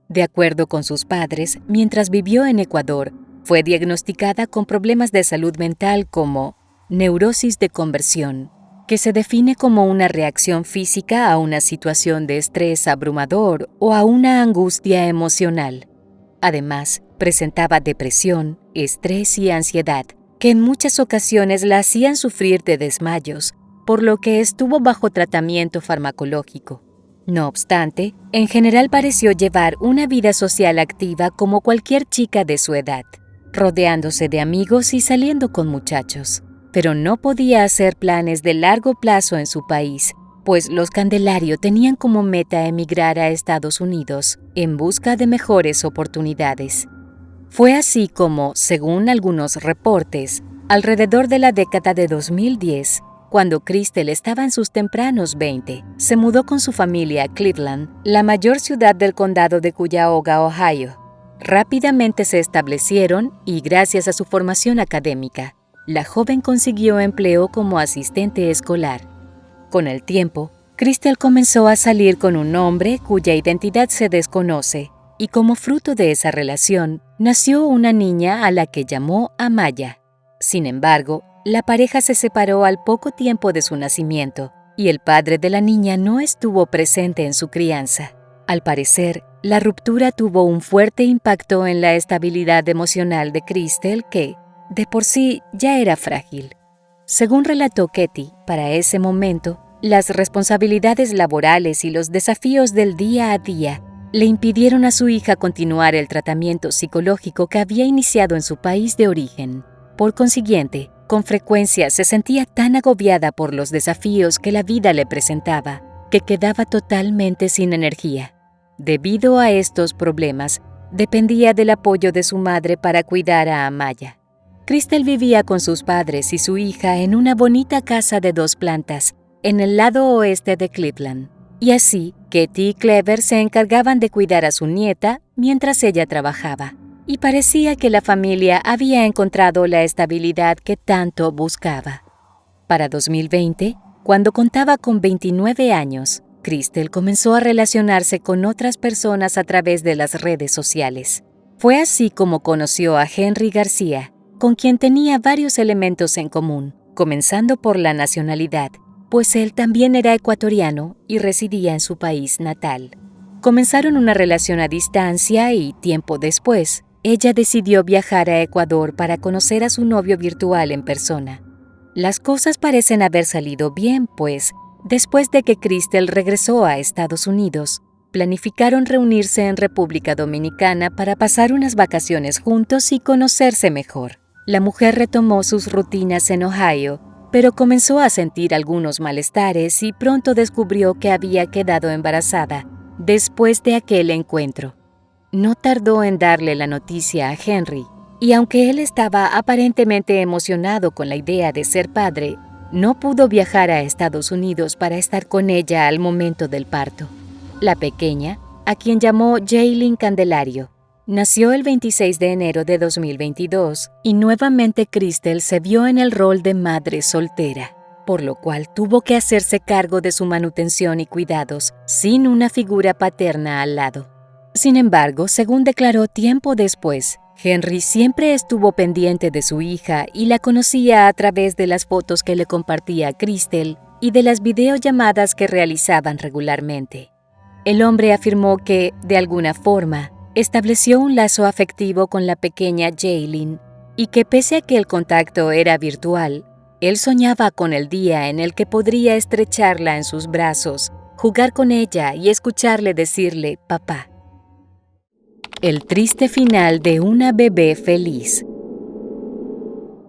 De acuerdo con sus padres, mientras vivió en Ecuador, fue diagnosticada con problemas de salud mental como neurosis de conversión, que se define como una reacción física a una situación de estrés abrumador o a una angustia emocional. Además, presentaba depresión, estrés y ansiedad, que en muchas ocasiones la hacían sufrir de desmayos, por lo que estuvo bajo tratamiento farmacológico. No obstante, en general pareció llevar una vida social activa como cualquier chica de su edad, rodeándose de amigos y saliendo con muchachos. Pero no podía hacer planes de largo plazo en su país, pues los Candelario tenían como meta emigrar a Estados Unidos en busca de mejores oportunidades. Fue así como, según algunos reportes, alrededor de la década de 2010, cuando Crystal estaba en sus tempranos 20, se mudó con su familia a Cleveland, la mayor ciudad del condado de Cuyahoga, Ohio. Rápidamente se establecieron y, gracias a su formación académica, la joven consiguió empleo como asistente escolar. Con el tiempo, Crystal comenzó a salir con un hombre cuya identidad se desconoce, y como fruto de esa relación, nació una niña a la que llamó Amaya. Sin embargo, la pareja se separó al poco tiempo de su nacimiento, y el padre de la niña no estuvo presente en su crianza. Al parecer, la ruptura tuvo un fuerte impacto en la estabilidad emocional de Crystal que, de por sí, ya era frágil. Según relató Ketty, para ese momento, las responsabilidades laborales y los desafíos del día a día le impidieron a su hija continuar el tratamiento psicológico que había iniciado en su país de origen. Por consiguiente, con frecuencia se sentía tan agobiada por los desafíos que la vida le presentaba, que quedaba totalmente sin energía. Debido a estos problemas, dependía del apoyo de su madre para cuidar a Amaya. Crystal vivía con sus padres y su hija en una bonita casa de 2 plantas, en el lado oeste de Cleveland. Y así, Ketty y Clever se encargaban de cuidar a su nieta mientras ella trabajaba. y parecía que la familia había encontrado la estabilidad que tanto buscaba. Para 2020, cuando contaba con 29 años, Crystal comenzó a relacionarse con otras personas a través de las redes sociales. Fue así como conoció a Henry García, con quien tenía varios elementos en común, comenzando por la nacionalidad, pues él también era ecuatoriano y residía en su país natal. Comenzaron una relación a distancia y, tiempo después, ella decidió viajar a Ecuador para conocer a su novio virtual en persona. Las cosas parecen haber salido bien, pues, después de que Crystal regresó a Estados Unidos, planificaron reunirse en República Dominicana para pasar unas vacaciones juntos y conocerse mejor. La mujer retomó sus rutinas en Ohio, pero comenzó a sentir algunos malestares y pronto descubrió que había quedado embarazada después de aquel encuentro. No tardó en darle la noticia a Henry, y aunque él estaba aparentemente emocionado con la idea de ser padre, no pudo viajar a Estados Unidos para estar con ella al momento del parto. La pequeña, a quien llamó Jaylin Candelario, nació el 26 de enero de 2022 y nuevamente Crystal se vio en el rol de madre soltera, por lo cual tuvo que hacerse cargo de su manutención y cuidados sin una figura paterna al lado. Sin embargo, según declaró tiempo después, Henry siempre estuvo pendiente de su hija y la conocía a través de las fotos que le compartía Crystal y de las videollamadas que realizaban regularmente. El hombre afirmó que, de alguna forma, estableció un lazo afectivo con la pequeña Jaylin y que pese a que el contacto era virtual, él soñaba con el día en el que podría estrecharla en sus brazos, jugar con ella y escucharle decirle «papá». El triste final de una bebé feliz.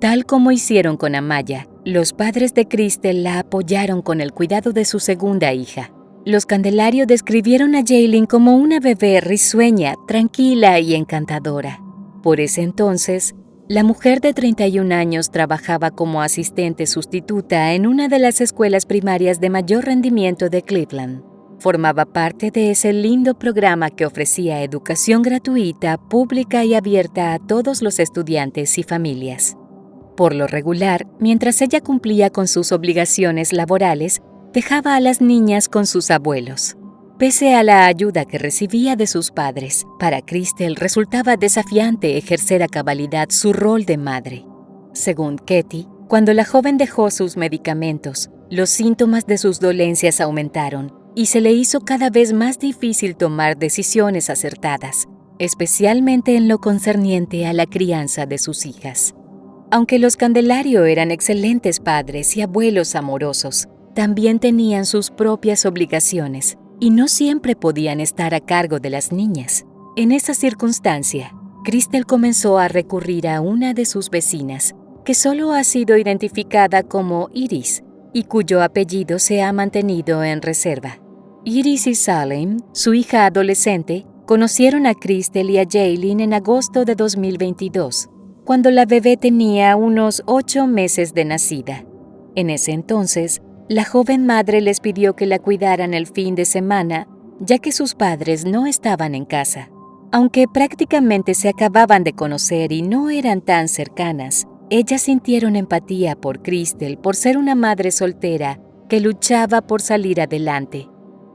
Tal como hicieron con Amaya, los padres de Crystal la apoyaron con el cuidado de su segunda hija. Los Candelario describieron a Jaylin como una bebé risueña, tranquila y encantadora. Por ese entonces, la mujer de 31 años trabajaba como asistente sustituta en una de las escuelas primarias de mayor rendimiento de Cleveland. Formaba parte de ese lindo programa que ofrecía educación gratuita, pública y abierta a todos los estudiantes y familias. Por lo regular, mientras ella cumplía con sus obligaciones laborales, dejaba a las niñas con sus abuelos. Pese a la ayuda que recibía de sus padres, para Crystal resultaba desafiante ejercer a cabalidad su rol de madre. Según Katie, cuando la joven dejó sus medicamentos, los síntomas de sus dolencias aumentaron y se le hizo cada vez más difícil tomar decisiones acertadas, especialmente en lo concerniente a la crianza de sus hijas. Aunque los Candelario eran excelentes padres y abuelos amorosos, también tenían sus propias obligaciones y no siempre podían estar a cargo de las niñas. En esa circunstancia, Crystal comenzó a recurrir a una de sus vecinas, que solo ha sido identificada como Iris y cuyo apellido se ha mantenido en reserva. Iris y Salem, su hija adolescente, conocieron a Crystal y a Jaylin en agosto de 2022, cuando la bebé tenía unos 8 meses de nacida. En ese entonces, la joven madre les pidió que la cuidaran el fin de semana, ya que sus padres no estaban en casa. Aunque prácticamente se acababan de conocer y no eran tan cercanas, ellas sintieron empatía por Crystal por ser una madre soltera que luchaba por salir adelante.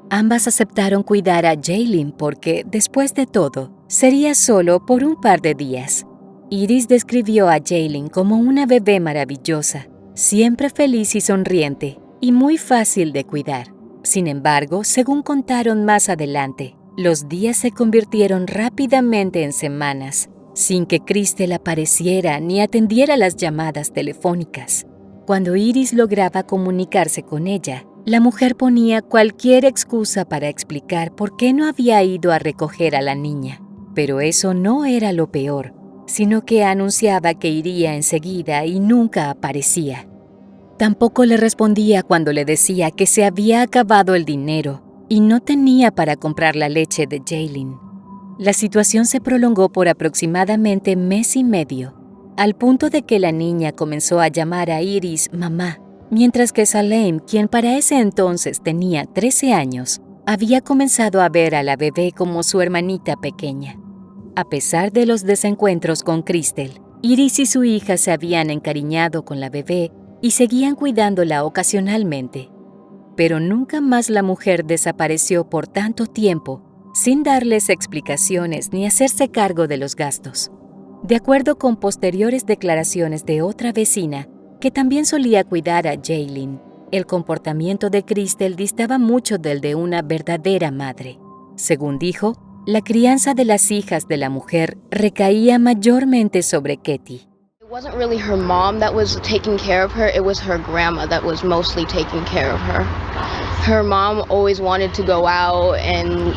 Ambas aceptaron cuidar a Jaylin porque, después de todo, sería solo por un par de días. Iris describió a Jaylin como una bebé maravillosa, siempre feliz y sonriente, y muy fácil de cuidar. Sin embargo, según contaron más adelante, los días se convirtieron rápidamente en semanas, sin que Crystal apareciera ni atendiera las llamadas telefónicas. Cuando Iris lograba comunicarse con ella, la mujer ponía cualquier excusa para explicar por qué no había ido a recoger a la niña. Pero eso no era lo peor, sino que anunciaba que iría enseguida y nunca aparecía. Tampoco le respondía cuando le decía que se había acabado el dinero y no tenía para comprar la leche de Jaylin. La situación se prolongó por aproximadamente mes y medio, al punto de que la niña comenzó a llamar a Iris mamá, mientras que Salem, quien para ese entonces tenía 13 años, había comenzado a ver a la bebé como su hermanita pequeña. A pesar de los desencuentros con Crystal, Iris y su hija se habían encariñado con la bebé y seguían cuidándola ocasionalmente. Pero nunca más la mujer desapareció por tanto tiempo, sin darles explicaciones ni hacerse cargo de los gastos. De acuerdo con posteriores declaraciones de otra vecina, que también solía cuidar a Jaylin, el comportamiento de Crystal distaba mucho del de una verdadera madre. Según dijo, la crianza de las hijas de la mujer recaía mayormente sobre Katie. It wasn't really her mom that was taking care of her, it was her grandma that was mostly taking care of her. Her mom always wanted to go out and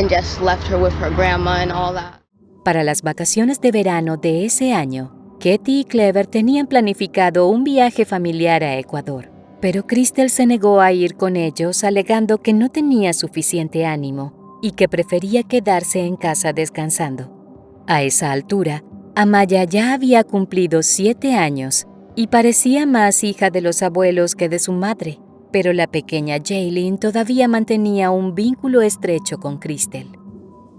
just left her with her grandma and all that. Para las vacaciones de verano de ese año, Katie y Clever tenían planificado un viaje familiar a Ecuador, pero Crystal se negó a ir con ellos alegando que no tenía suficiente ánimo y que prefería quedarse en casa descansando. A esa altura, Amaya ya había cumplido 7 años y parecía más hija de los abuelos que de su madre, pero la pequeña Jaylin todavía mantenía un vínculo estrecho con Crystal.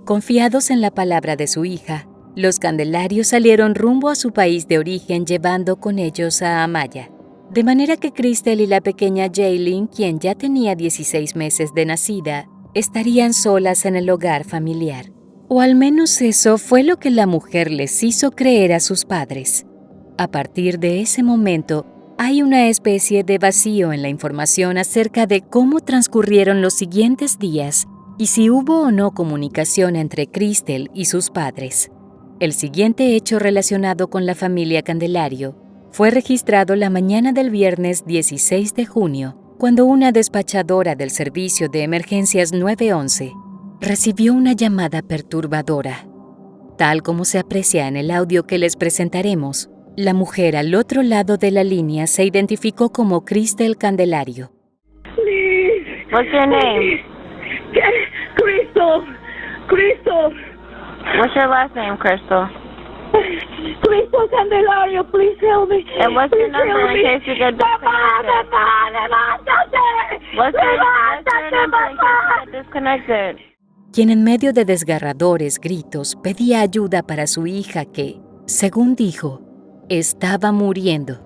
Confiados en la palabra de su hija, los Candelarios salieron rumbo a su país de origen llevando con ellos a Amaya. De manera que Crystal y la pequeña Jaylin, quien ya tenía 16 meses de nacida, estarían solas en el hogar familiar. O al menos eso fue lo que la mujer les hizo creer a sus padres. A partir de ese momento, hay una especie de vacío en la información acerca de cómo transcurrieron los siguientes días y si hubo o no comunicación entre Crystal y sus padres. El siguiente hecho relacionado con la familia Candelario fue registrado la mañana del viernes 16 de junio, cuando una despachadora del servicio de emergencias 911 recibió una llamada perturbadora. Tal como se aprecia en el audio que les presentaremos, la mujer al otro lado de la línea se identificó como Crystal Candelario. Please. What's your name? Crystal. Crystal. What's your last name, Crystal? Crystal Candelario, please help me. And what's your number in case you get disconnected? What's your number in case you get disconnected? Quien en medio de desgarradores gritos pedía ayuda para su hija que, según dijo, estaba muriendo.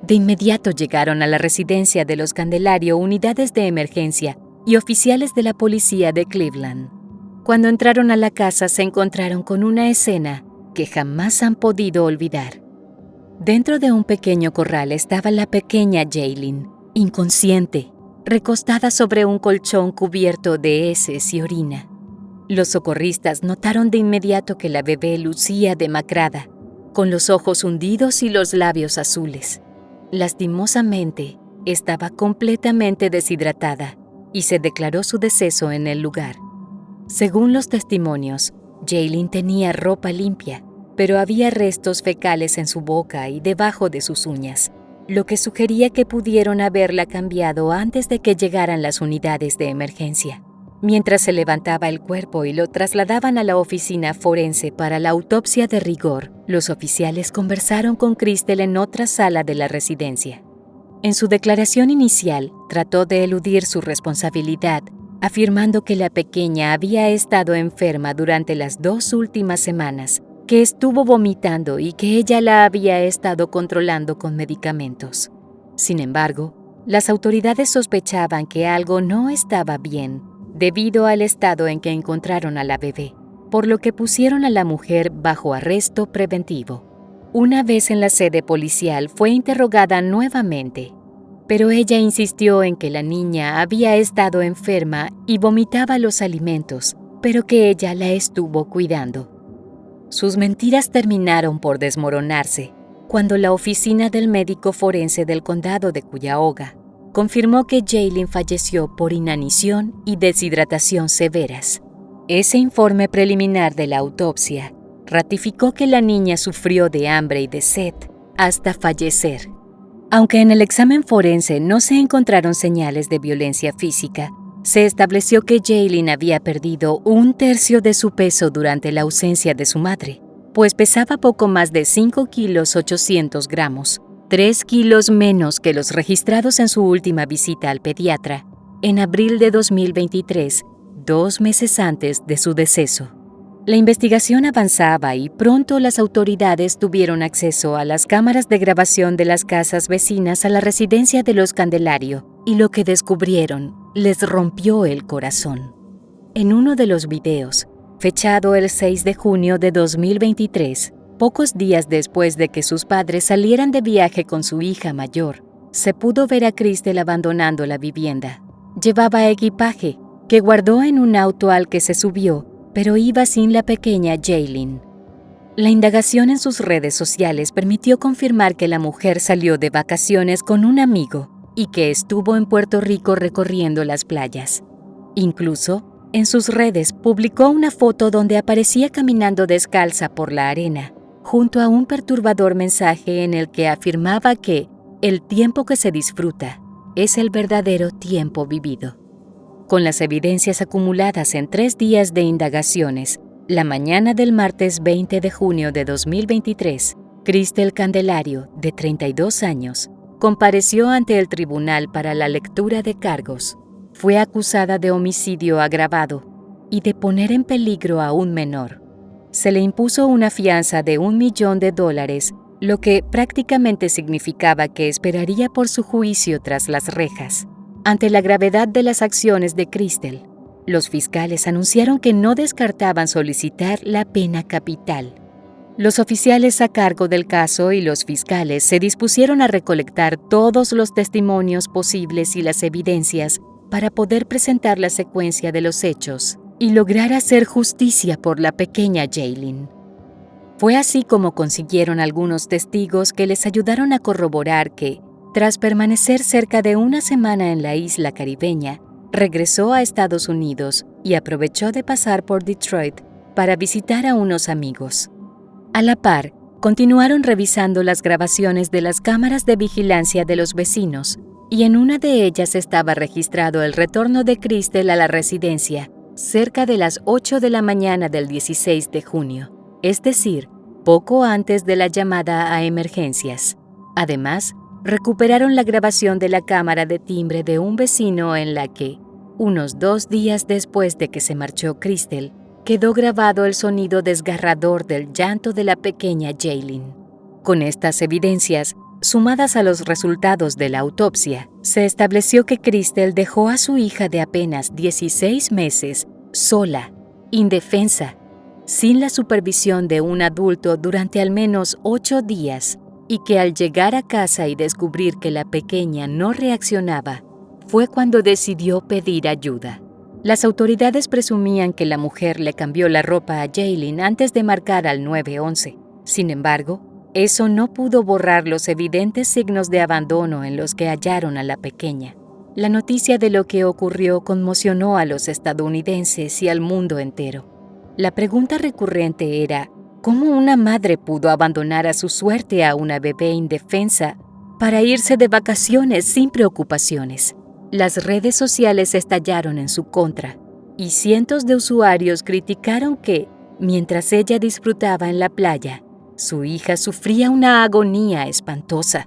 De inmediato llegaron a la residencia de los Candelario unidades de emergencia y oficiales de la policía de Cleveland. Cuando entraron a la casa se encontraron con una escena que jamás han podido olvidar. Dentro de un pequeño corral estaba la pequeña Jaylin, inconsciente, recostada sobre un colchón cubierto de heces y orina. Los socorristas notaron de inmediato que la bebé lucía demacrada, con los ojos hundidos y los labios azules. Lastimosamente, estaba completamente deshidratada y se declaró su deceso en el lugar. Según los testimonios, Jaylin tenía ropa limpia, pero había restos fecales en su boca y debajo de sus uñas, lo que sugería que pudieron haberla cambiado antes de que llegaran las unidades de emergencia. Mientras se levantaba el cuerpo y lo trasladaban a la oficina forense para la autopsia de rigor, los oficiales conversaron con Crystal en otra sala de la residencia. En su declaración inicial, trató de eludir su responsabilidad, afirmando que la pequeña había estado enferma durante las 2 últimas semanas, que estuvo vomitando y que ella la había estado controlando con medicamentos. Sin embargo, las autoridades sospechaban que algo no estaba bien, debido al estado en que encontraron a la bebé, por lo que pusieron a la mujer bajo arresto preventivo. Una vez en la sede policial fue interrogada nuevamente, pero ella insistió en que la niña había estado enferma y vomitaba los alimentos, pero que ella la estuvo cuidando. Sus mentiras terminaron por desmoronarse cuando la oficina del médico forense del condado de Cuyahoga confirmó que Jaylin falleció por inanición y deshidratación severas. Ese informe preliminar de la autopsia ratificó que la niña sufrió de hambre y de sed hasta fallecer. Aunque en el examen forense no se encontraron señales de violencia física, se estableció que Jaylin había perdido 1/3 de su peso durante la ausencia de su madre, pues pesaba poco más de 5 kilos 800 gramos, 3 kilos menos que los registrados en su última visita al pediatra, en abril de 2023, 2 meses antes de su deceso. La investigación avanzaba y pronto las autoridades tuvieron acceso a las cámaras de grabación de las casas vecinas a la residencia de los Candelario, y lo que descubrieron les rompió el corazón. En uno de los videos, fechado el 6 de junio de 2023, pocos días después de que sus padres salieran de viaje con su hija mayor, se pudo ver a Crystal abandonando la vivienda. Llevaba equipaje que guardó en un auto al que se subió, pero iba sin la pequeña Jaylin. La indagación en sus redes sociales permitió confirmar que la mujer salió de vacaciones con un amigo y que estuvo en Puerto Rico recorriendo las playas. Incluso, en sus redes publicó una foto donde aparecía caminando descalza por la arena, junto a un perturbador mensaje en el que afirmaba que el tiempo que se disfruta es el verdadero tiempo vivido. Con las evidencias acumuladas en 3 días de indagaciones, la mañana del martes 20 de junio de 2023, Crystal Candelario, de 32 años, compareció ante el tribunal para la lectura de cargos. Fue acusada de homicidio agravado y de poner en peligro a un menor. Se le impuso una fianza de $1 millón, lo que prácticamente significaba que esperaría por su juicio tras las rejas. Ante la gravedad de las acciones de Crystal, los fiscales anunciaron que no descartaban solicitar la pena capital. Los oficiales a cargo del caso y los fiscales se dispusieron a recolectar todos los testimonios posibles y las evidencias para poder presentar la secuencia de los hechos y lograr hacer justicia por la pequeña Jaylin. Fue así como consiguieron algunos testigos que les ayudaron a corroborar que, tras permanecer cerca de una semana en la isla caribeña, regresó a Estados Unidos y aprovechó de pasar por Detroit para visitar a unos amigos. A la par, continuaron revisando las grabaciones de las cámaras de vigilancia de los vecinos, y en una de ellas estaba registrado el retorno de Crystal a la residencia, cerca de las 8 de la mañana del 16 de junio, es decir, poco antes de la llamada a emergencias. Además, recuperaron la grabación de la cámara de timbre de un vecino en la que, unos 2 días después de que se marchó Crystal, quedó grabado el sonido desgarrador del llanto de la pequeña Jaylin. Con estas evidencias, sumadas a los resultados de la autopsia, se estableció que Crystal dejó a su hija de apenas 16 meses sola, indefensa, sin la supervisión de un adulto durante al menos 8 días, y que al llegar a casa y descubrir que la pequeña no reaccionaba, fue cuando decidió pedir ayuda. Las autoridades presumían que la mujer le cambió la ropa a Jaylin antes de marcar al 911. Sin embargo, eso no pudo borrar los evidentes signos de abandono en los que hallaron a la pequeña. La noticia de lo que ocurrió conmocionó a los estadounidenses y al mundo entero. La pregunta recurrente era, ¿cómo una madre pudo abandonar a su suerte a una bebé indefensa para irse de vacaciones sin preocupaciones? Las redes sociales estallaron en su contra y cientos de usuarios criticaron que, mientras ella disfrutaba en la playa, su hija sufría una agonía espantosa.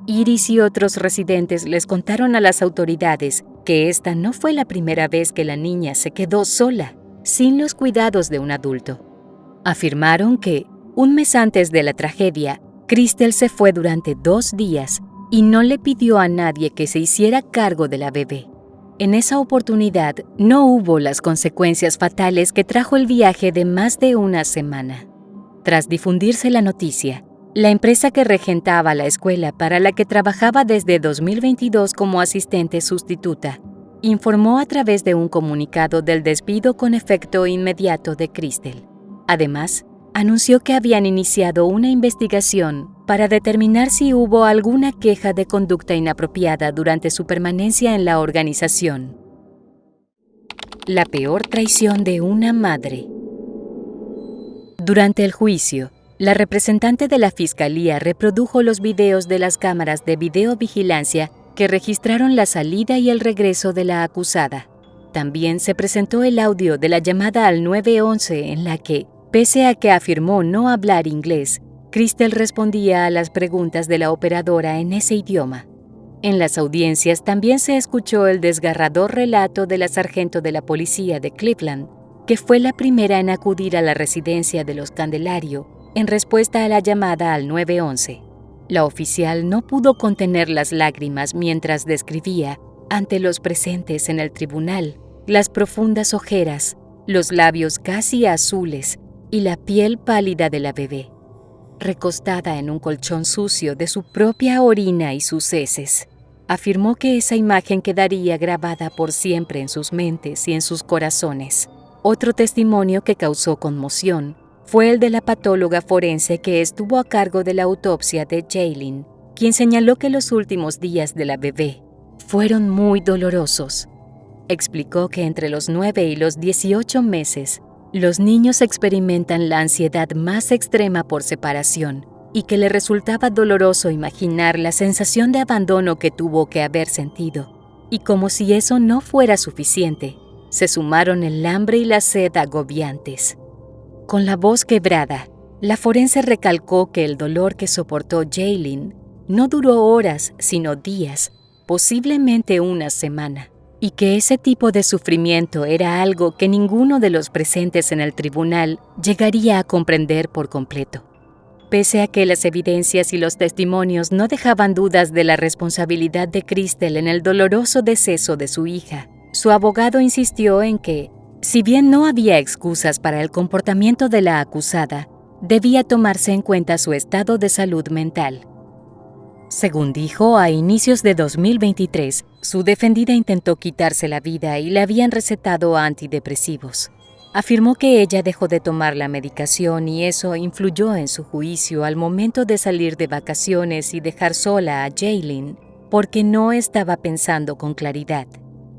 Iris y otros residentes les contaron a las autoridades que esta no fue la primera vez que la niña se quedó sola, sin los cuidados de un adulto. Afirmaron que, un mes antes de la tragedia, Crystal se fue durante 2 días y no le pidió a nadie que se hiciera cargo de la bebé. En esa oportunidad no hubo las consecuencias fatales que trajo el viaje de más de una semana. Tras difundirse la noticia, la empresa que regentaba la escuela para la que trabajaba desde 2022 como asistente sustituta, informó a través de un comunicado del despido con efecto inmediato de Crystal. Además, anunció que habían iniciado una investigación para determinar si hubo alguna queja de conducta inapropiada durante su permanencia en la organización. La peor traición de una madre. Durante el juicio, la representante de la Fiscalía reprodujo los videos de las cámaras de videovigilancia que registraron la salida y el regreso de la acusada. También se presentó el audio de la llamada al 911 en la que, pese a que afirmó no hablar inglés, Crystal respondía a las preguntas de la operadora en ese idioma. En las audiencias también se escuchó el desgarrador relato de la sargento de la policía de Cleveland, que fue la primera en acudir a la residencia de los Candelario en respuesta a la llamada al 911. La oficial no pudo contener las lágrimas mientras describía, ante los presentes en el tribunal, las profundas ojeras, los labios casi azules y la piel pálida de la bebé, recostada en un colchón sucio de su propia orina y sus heces. Afirmó que esa imagen quedaría grabada por siempre en sus mentes y en sus corazones. Otro testimonio que causó conmoción fue el de la patóloga forense que estuvo a cargo de la autopsia de Jaylin, quien señaló que los últimos días de la bebé fueron muy dolorosos. Explicó que entre los 9 y los 18 meses, los niños experimentan la ansiedad más extrema por separación y que le resultaba doloroso imaginar la sensación de abandono que tuvo que haber sentido. Y como si eso no fuera suficiente, se sumaron el hambre y la sed agobiantes. Con la voz quebrada, la forense recalcó que el dolor que soportó Jaylin no duró horas, sino días, posiblemente una semana, y que ese tipo de sufrimiento era algo que ninguno de los presentes en el tribunal llegaría a comprender por completo. Pese a que las evidencias y los testimonios no dejaban dudas de la responsabilidad de Crystal en el doloroso deceso de su hija, su abogado insistió en que, si bien no había excusas para el comportamiento de la acusada, debía tomarse en cuenta su estado de salud mental. Según dijo, a inicios de 2023, su defendida intentó quitarse la vida y le habían recetado antidepresivos. Afirmó que ella dejó de tomar la medicación y eso influyó en su juicio al momento de salir de vacaciones y dejar sola a Jaylin, porque no estaba pensando con claridad.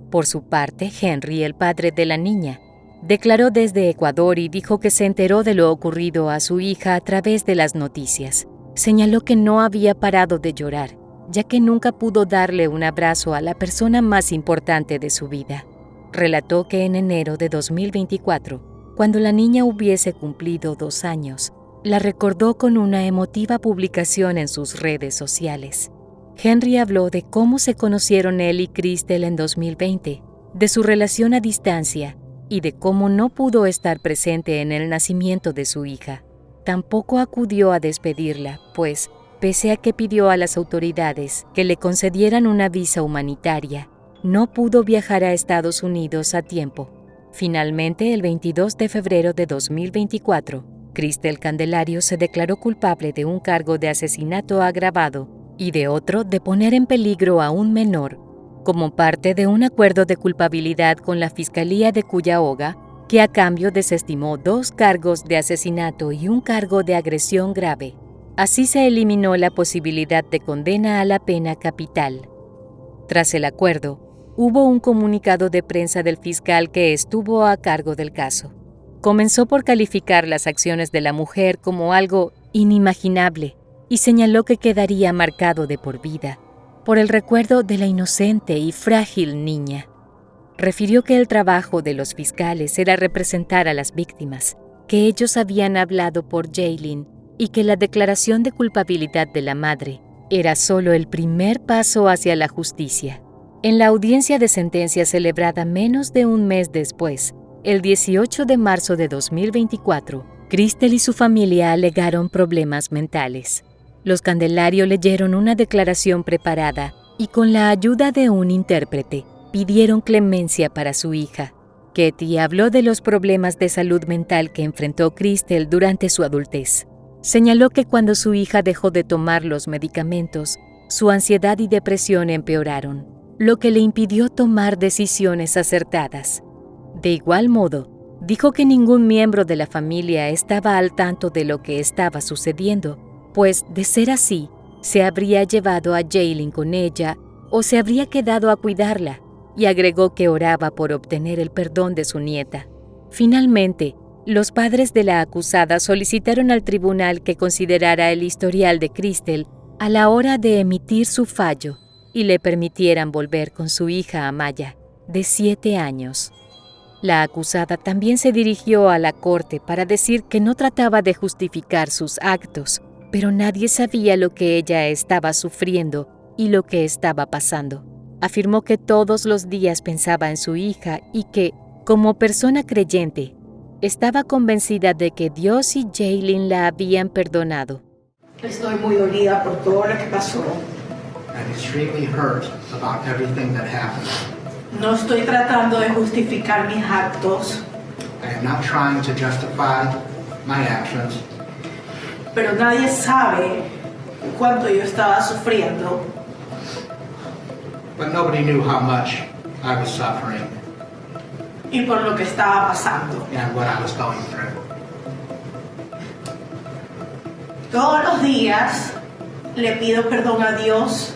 Por su parte, Henry, el padre de la niña, declaró desde Ecuador y dijo que se enteró de lo ocurrido a su hija a través de las noticias. Señaló que no había parado de llorar, ya que nunca pudo darle un abrazo a la persona más importante de su vida. Relató que en enero de 2024, cuando la niña hubiese cumplido 2 años, la recordó con una emotiva publicación en sus redes sociales. Henry habló de cómo se conocieron él y Crystal en 2020, de su relación a distancia y de cómo no pudo estar presente en el nacimiento de su hija. Tampoco acudió a despedirla, pues, pese a que pidió a las autoridades que le concedieran una visa humanitaria, no pudo viajar a Estados Unidos a tiempo. Finalmente, el 22 de febrero de 2024, Crystal Candelario se declaró culpable de un cargo de asesinato agravado y de otro de poner en peligro a un menor, como parte de un acuerdo de culpabilidad con la Fiscalía de Cuyahoga, que a cambio desestimó 2 cargos de asesinato y un cargo de agresión grave. Así se eliminó la posibilidad de condena a la pena capital. Tras el acuerdo, hubo un comunicado de prensa del fiscal que estuvo a cargo del caso. Comenzó por calificar las acciones de la mujer como algo inimaginable y señaló que quedaría marcado de por vida por el recuerdo de la inocente y frágil niña. Refirió que el trabajo de los fiscales era representar a las víctimas, que ellos habían hablado por Jaylin y que la declaración de culpabilidad de la madre era solo el primer paso hacia la justicia. En la audiencia de sentencia celebrada menos de un mes después, el 18 de marzo de 2024, Crystal y su familia alegaron problemas mentales. Los Candelario leyeron una declaración preparada y con la ayuda de un intérprete, pidieron clemencia para su hija. Katie habló de los problemas de salud mental que enfrentó Crystal durante su adultez. Señaló que cuando su hija dejó de tomar los medicamentos, su ansiedad y depresión empeoraron, lo que le impidió tomar decisiones acertadas. De igual modo, dijo que ningún miembro de la familia estaba al tanto de lo que estaba sucediendo, pues, de ser así, se habría llevado a Jaylin con ella o se habría quedado a cuidarla, y agregó que oraba por obtener el perdón de su nieta. Finalmente, los padres de la acusada solicitaron al tribunal que considerara el historial de Crystal a la hora de emitir su fallo y le permitieran volver con su hija Amaya, de 7 años. La acusada también se dirigió a la corte para decir que no trataba de justificar sus actos, pero nadie sabía lo que ella estaba sufriendo y lo que estaba pasando. Afirmó que todos los días pensaba en su hija y que, Como persona creyente, estaba convencida de que Dios y Jaylin la habían perdonado. Estoy muy dolida por todo lo que pasó. I'm extremely hurt about everything that happened. No estoy tratando de justificar mis actos. I am not trying to justify my actions. Pero nadie sabe cuánto yo estaba sufriendo. But nobody knew how much I was suffering. Y por lo que estaba pasando. And what I was going through. Todos los días le pido perdón a Dios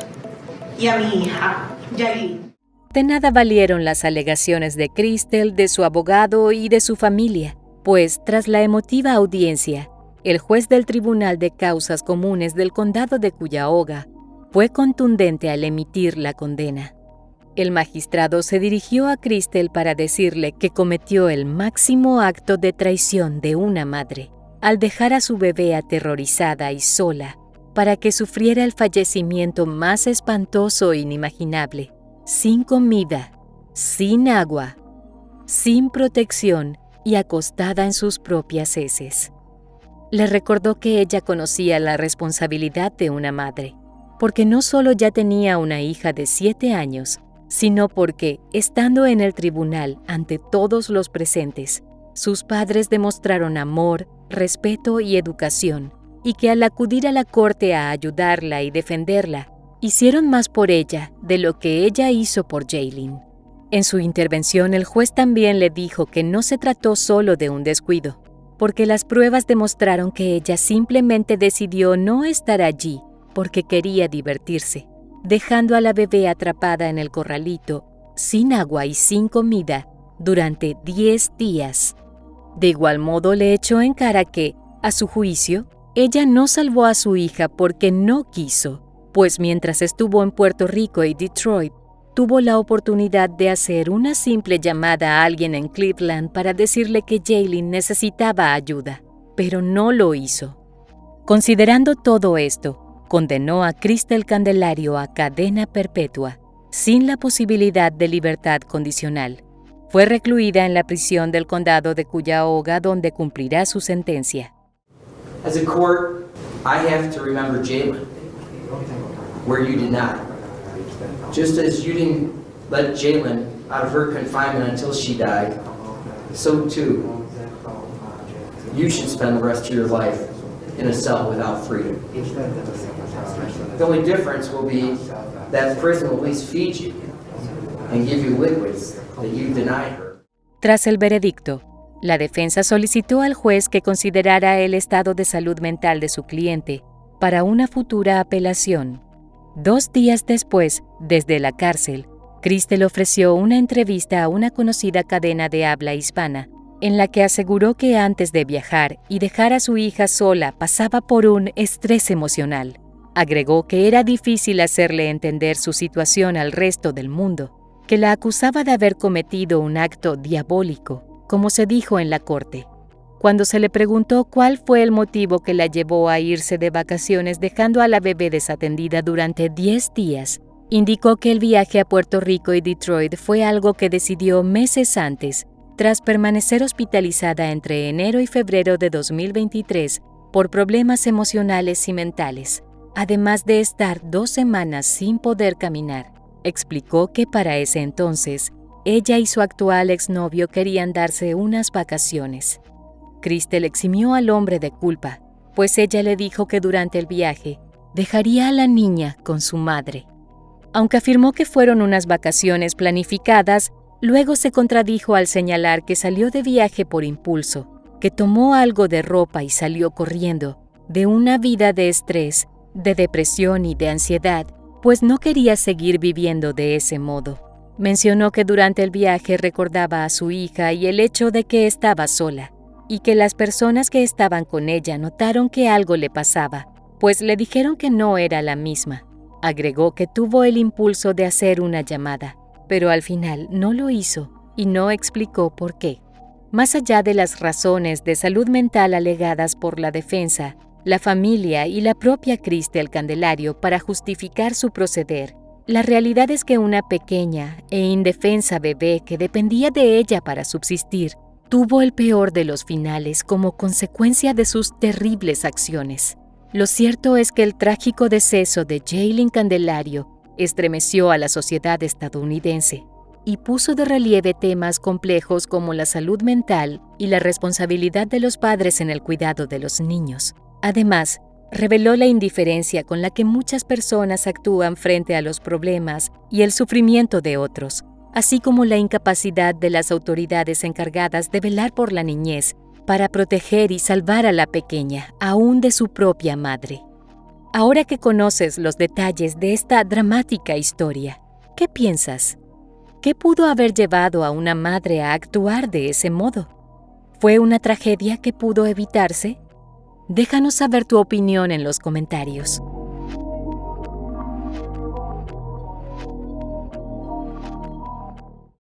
y a mi hija, Jaylin. De nada valieron las alegaciones de Crystal, de su abogado y de su familia, pues tras la emotiva audiencia, el juez del Tribunal de Causas Comunes del Condado de Cuyahoga fue contundente al emitir la condena. El magistrado se dirigió a Crystal para decirle que cometió el máximo acto de traición de una madre al dejar a su bebé aterrorizada y sola para que sufriera el fallecimiento más espantoso e inimaginable, sin comida, sin agua, sin protección y acostada en sus propias heces. Le recordó que ella conocía la responsabilidad de una madre, porque no solo ya tenía una hija de 7 años, sino porque, estando en el tribunal ante todos los presentes, sus padres demostraron amor, respeto y educación, y que al acudir a la corte a ayudarla y defenderla, hicieron más por ella de lo que ella hizo por Jaylin. En su intervención, el juez también le dijo que no se trató solo de un descuido, porque las pruebas demostraron que ella simplemente decidió no estar allí porque quería divertirse, dejando a la bebé atrapada en el corralito, sin agua y sin comida, durante 10 días. De igual modo le echó en cara que, a su juicio, ella no salvó a su hija porque no quiso, pues mientras estuvo en Puerto Rico y Detroit, tuvo la oportunidad de hacer una simple llamada a alguien en Cleveland para decirle que Jaylin necesitaba ayuda, pero no lo hizo. Considerando todo esto, condenó a Crystal Candelario a cadena perpetua, sin la posibilidad de libertad condicional. Fue recluida en la prisión del condado de Cuyahoga, donde cumplirá su sentencia. As a court, I have to remember Jaylin, where you did not. Just as you didn't let Jaylin out of her confinement until she died, so too, you should spend the rest of your life in a cell without freedom. The only difference will be that prison will at least feed you and give you liquids that you denied her. Tras el veredicto, la defensa solicitó al juez que considerara el estado de salud mental de su cliente para una futura apelación. 2 días después, desde la cárcel, Crystal ofreció una entrevista a una conocida cadena de habla hispana, en la que aseguró que antes de viajar y dejar a su hija sola pasaba por un estrés emocional. Agregó que era difícil hacerle entender su situación al resto del mundo, que la acusaba de haber cometido un acto diabólico, como se dijo en la corte. Cuando se le preguntó cuál fue el motivo que la llevó a irse de vacaciones dejando a la bebé desatendida durante 10 días, indicó que el viaje a Puerto Rico y Detroit fue algo que decidió meses antes, tras permanecer hospitalizada entre enero y febrero de 2023 por problemas emocionales y mentales, además de estar 2 semanas sin poder caminar. Explicó que para ese entonces, ella y su actual exnovio querían darse unas vacaciones. Crystal eximió al hombre de culpa, pues ella le dijo que durante el viaje dejaría a la niña con su madre. Aunque afirmó que fueron unas vacaciones planificadas, luego se contradijo al señalar que salió de viaje por impulso, que tomó algo de ropa y salió corriendo, de una vida de estrés, de depresión y de ansiedad, pues no quería seguir viviendo de ese modo. Mencionó que durante el viaje recordaba a su hija y el hecho de que estaba sola, y que las personas que estaban con ella notaron que algo le pasaba, pues le dijeron que no era la misma. Agregó que tuvo el impulso de hacer una llamada, pero al final no lo hizo y no explicó por qué. Más allá de las razones de salud mental alegadas por la defensa, la familia y la propia Crystal Candelario para justificar su proceder, La realidad es que una pequeña e indefensa bebé que dependía de ella para subsistir tuvo el peor de los finales como consecuencia de sus terribles acciones. Lo cierto es que el trágico deceso de Jaylin Candelario estremeció a la sociedad estadounidense y puso de relieve temas complejos como la salud mental y la responsabilidad de los padres en el cuidado de los niños. Además, reveló la indiferencia con la que muchas personas actúan frente a los problemas y el sufrimiento de otros, así como la incapacidad de las autoridades encargadas de velar por la niñez para proteger y salvar a la pequeña, aún de su propia madre. Ahora que conoces los detalles de esta dramática historia, ¿qué piensas? ¿Qué pudo haber llevado a una madre a actuar de ese modo? ¿Fue una tragedia que pudo evitarse? Déjanos saber tu opinión en los comentarios.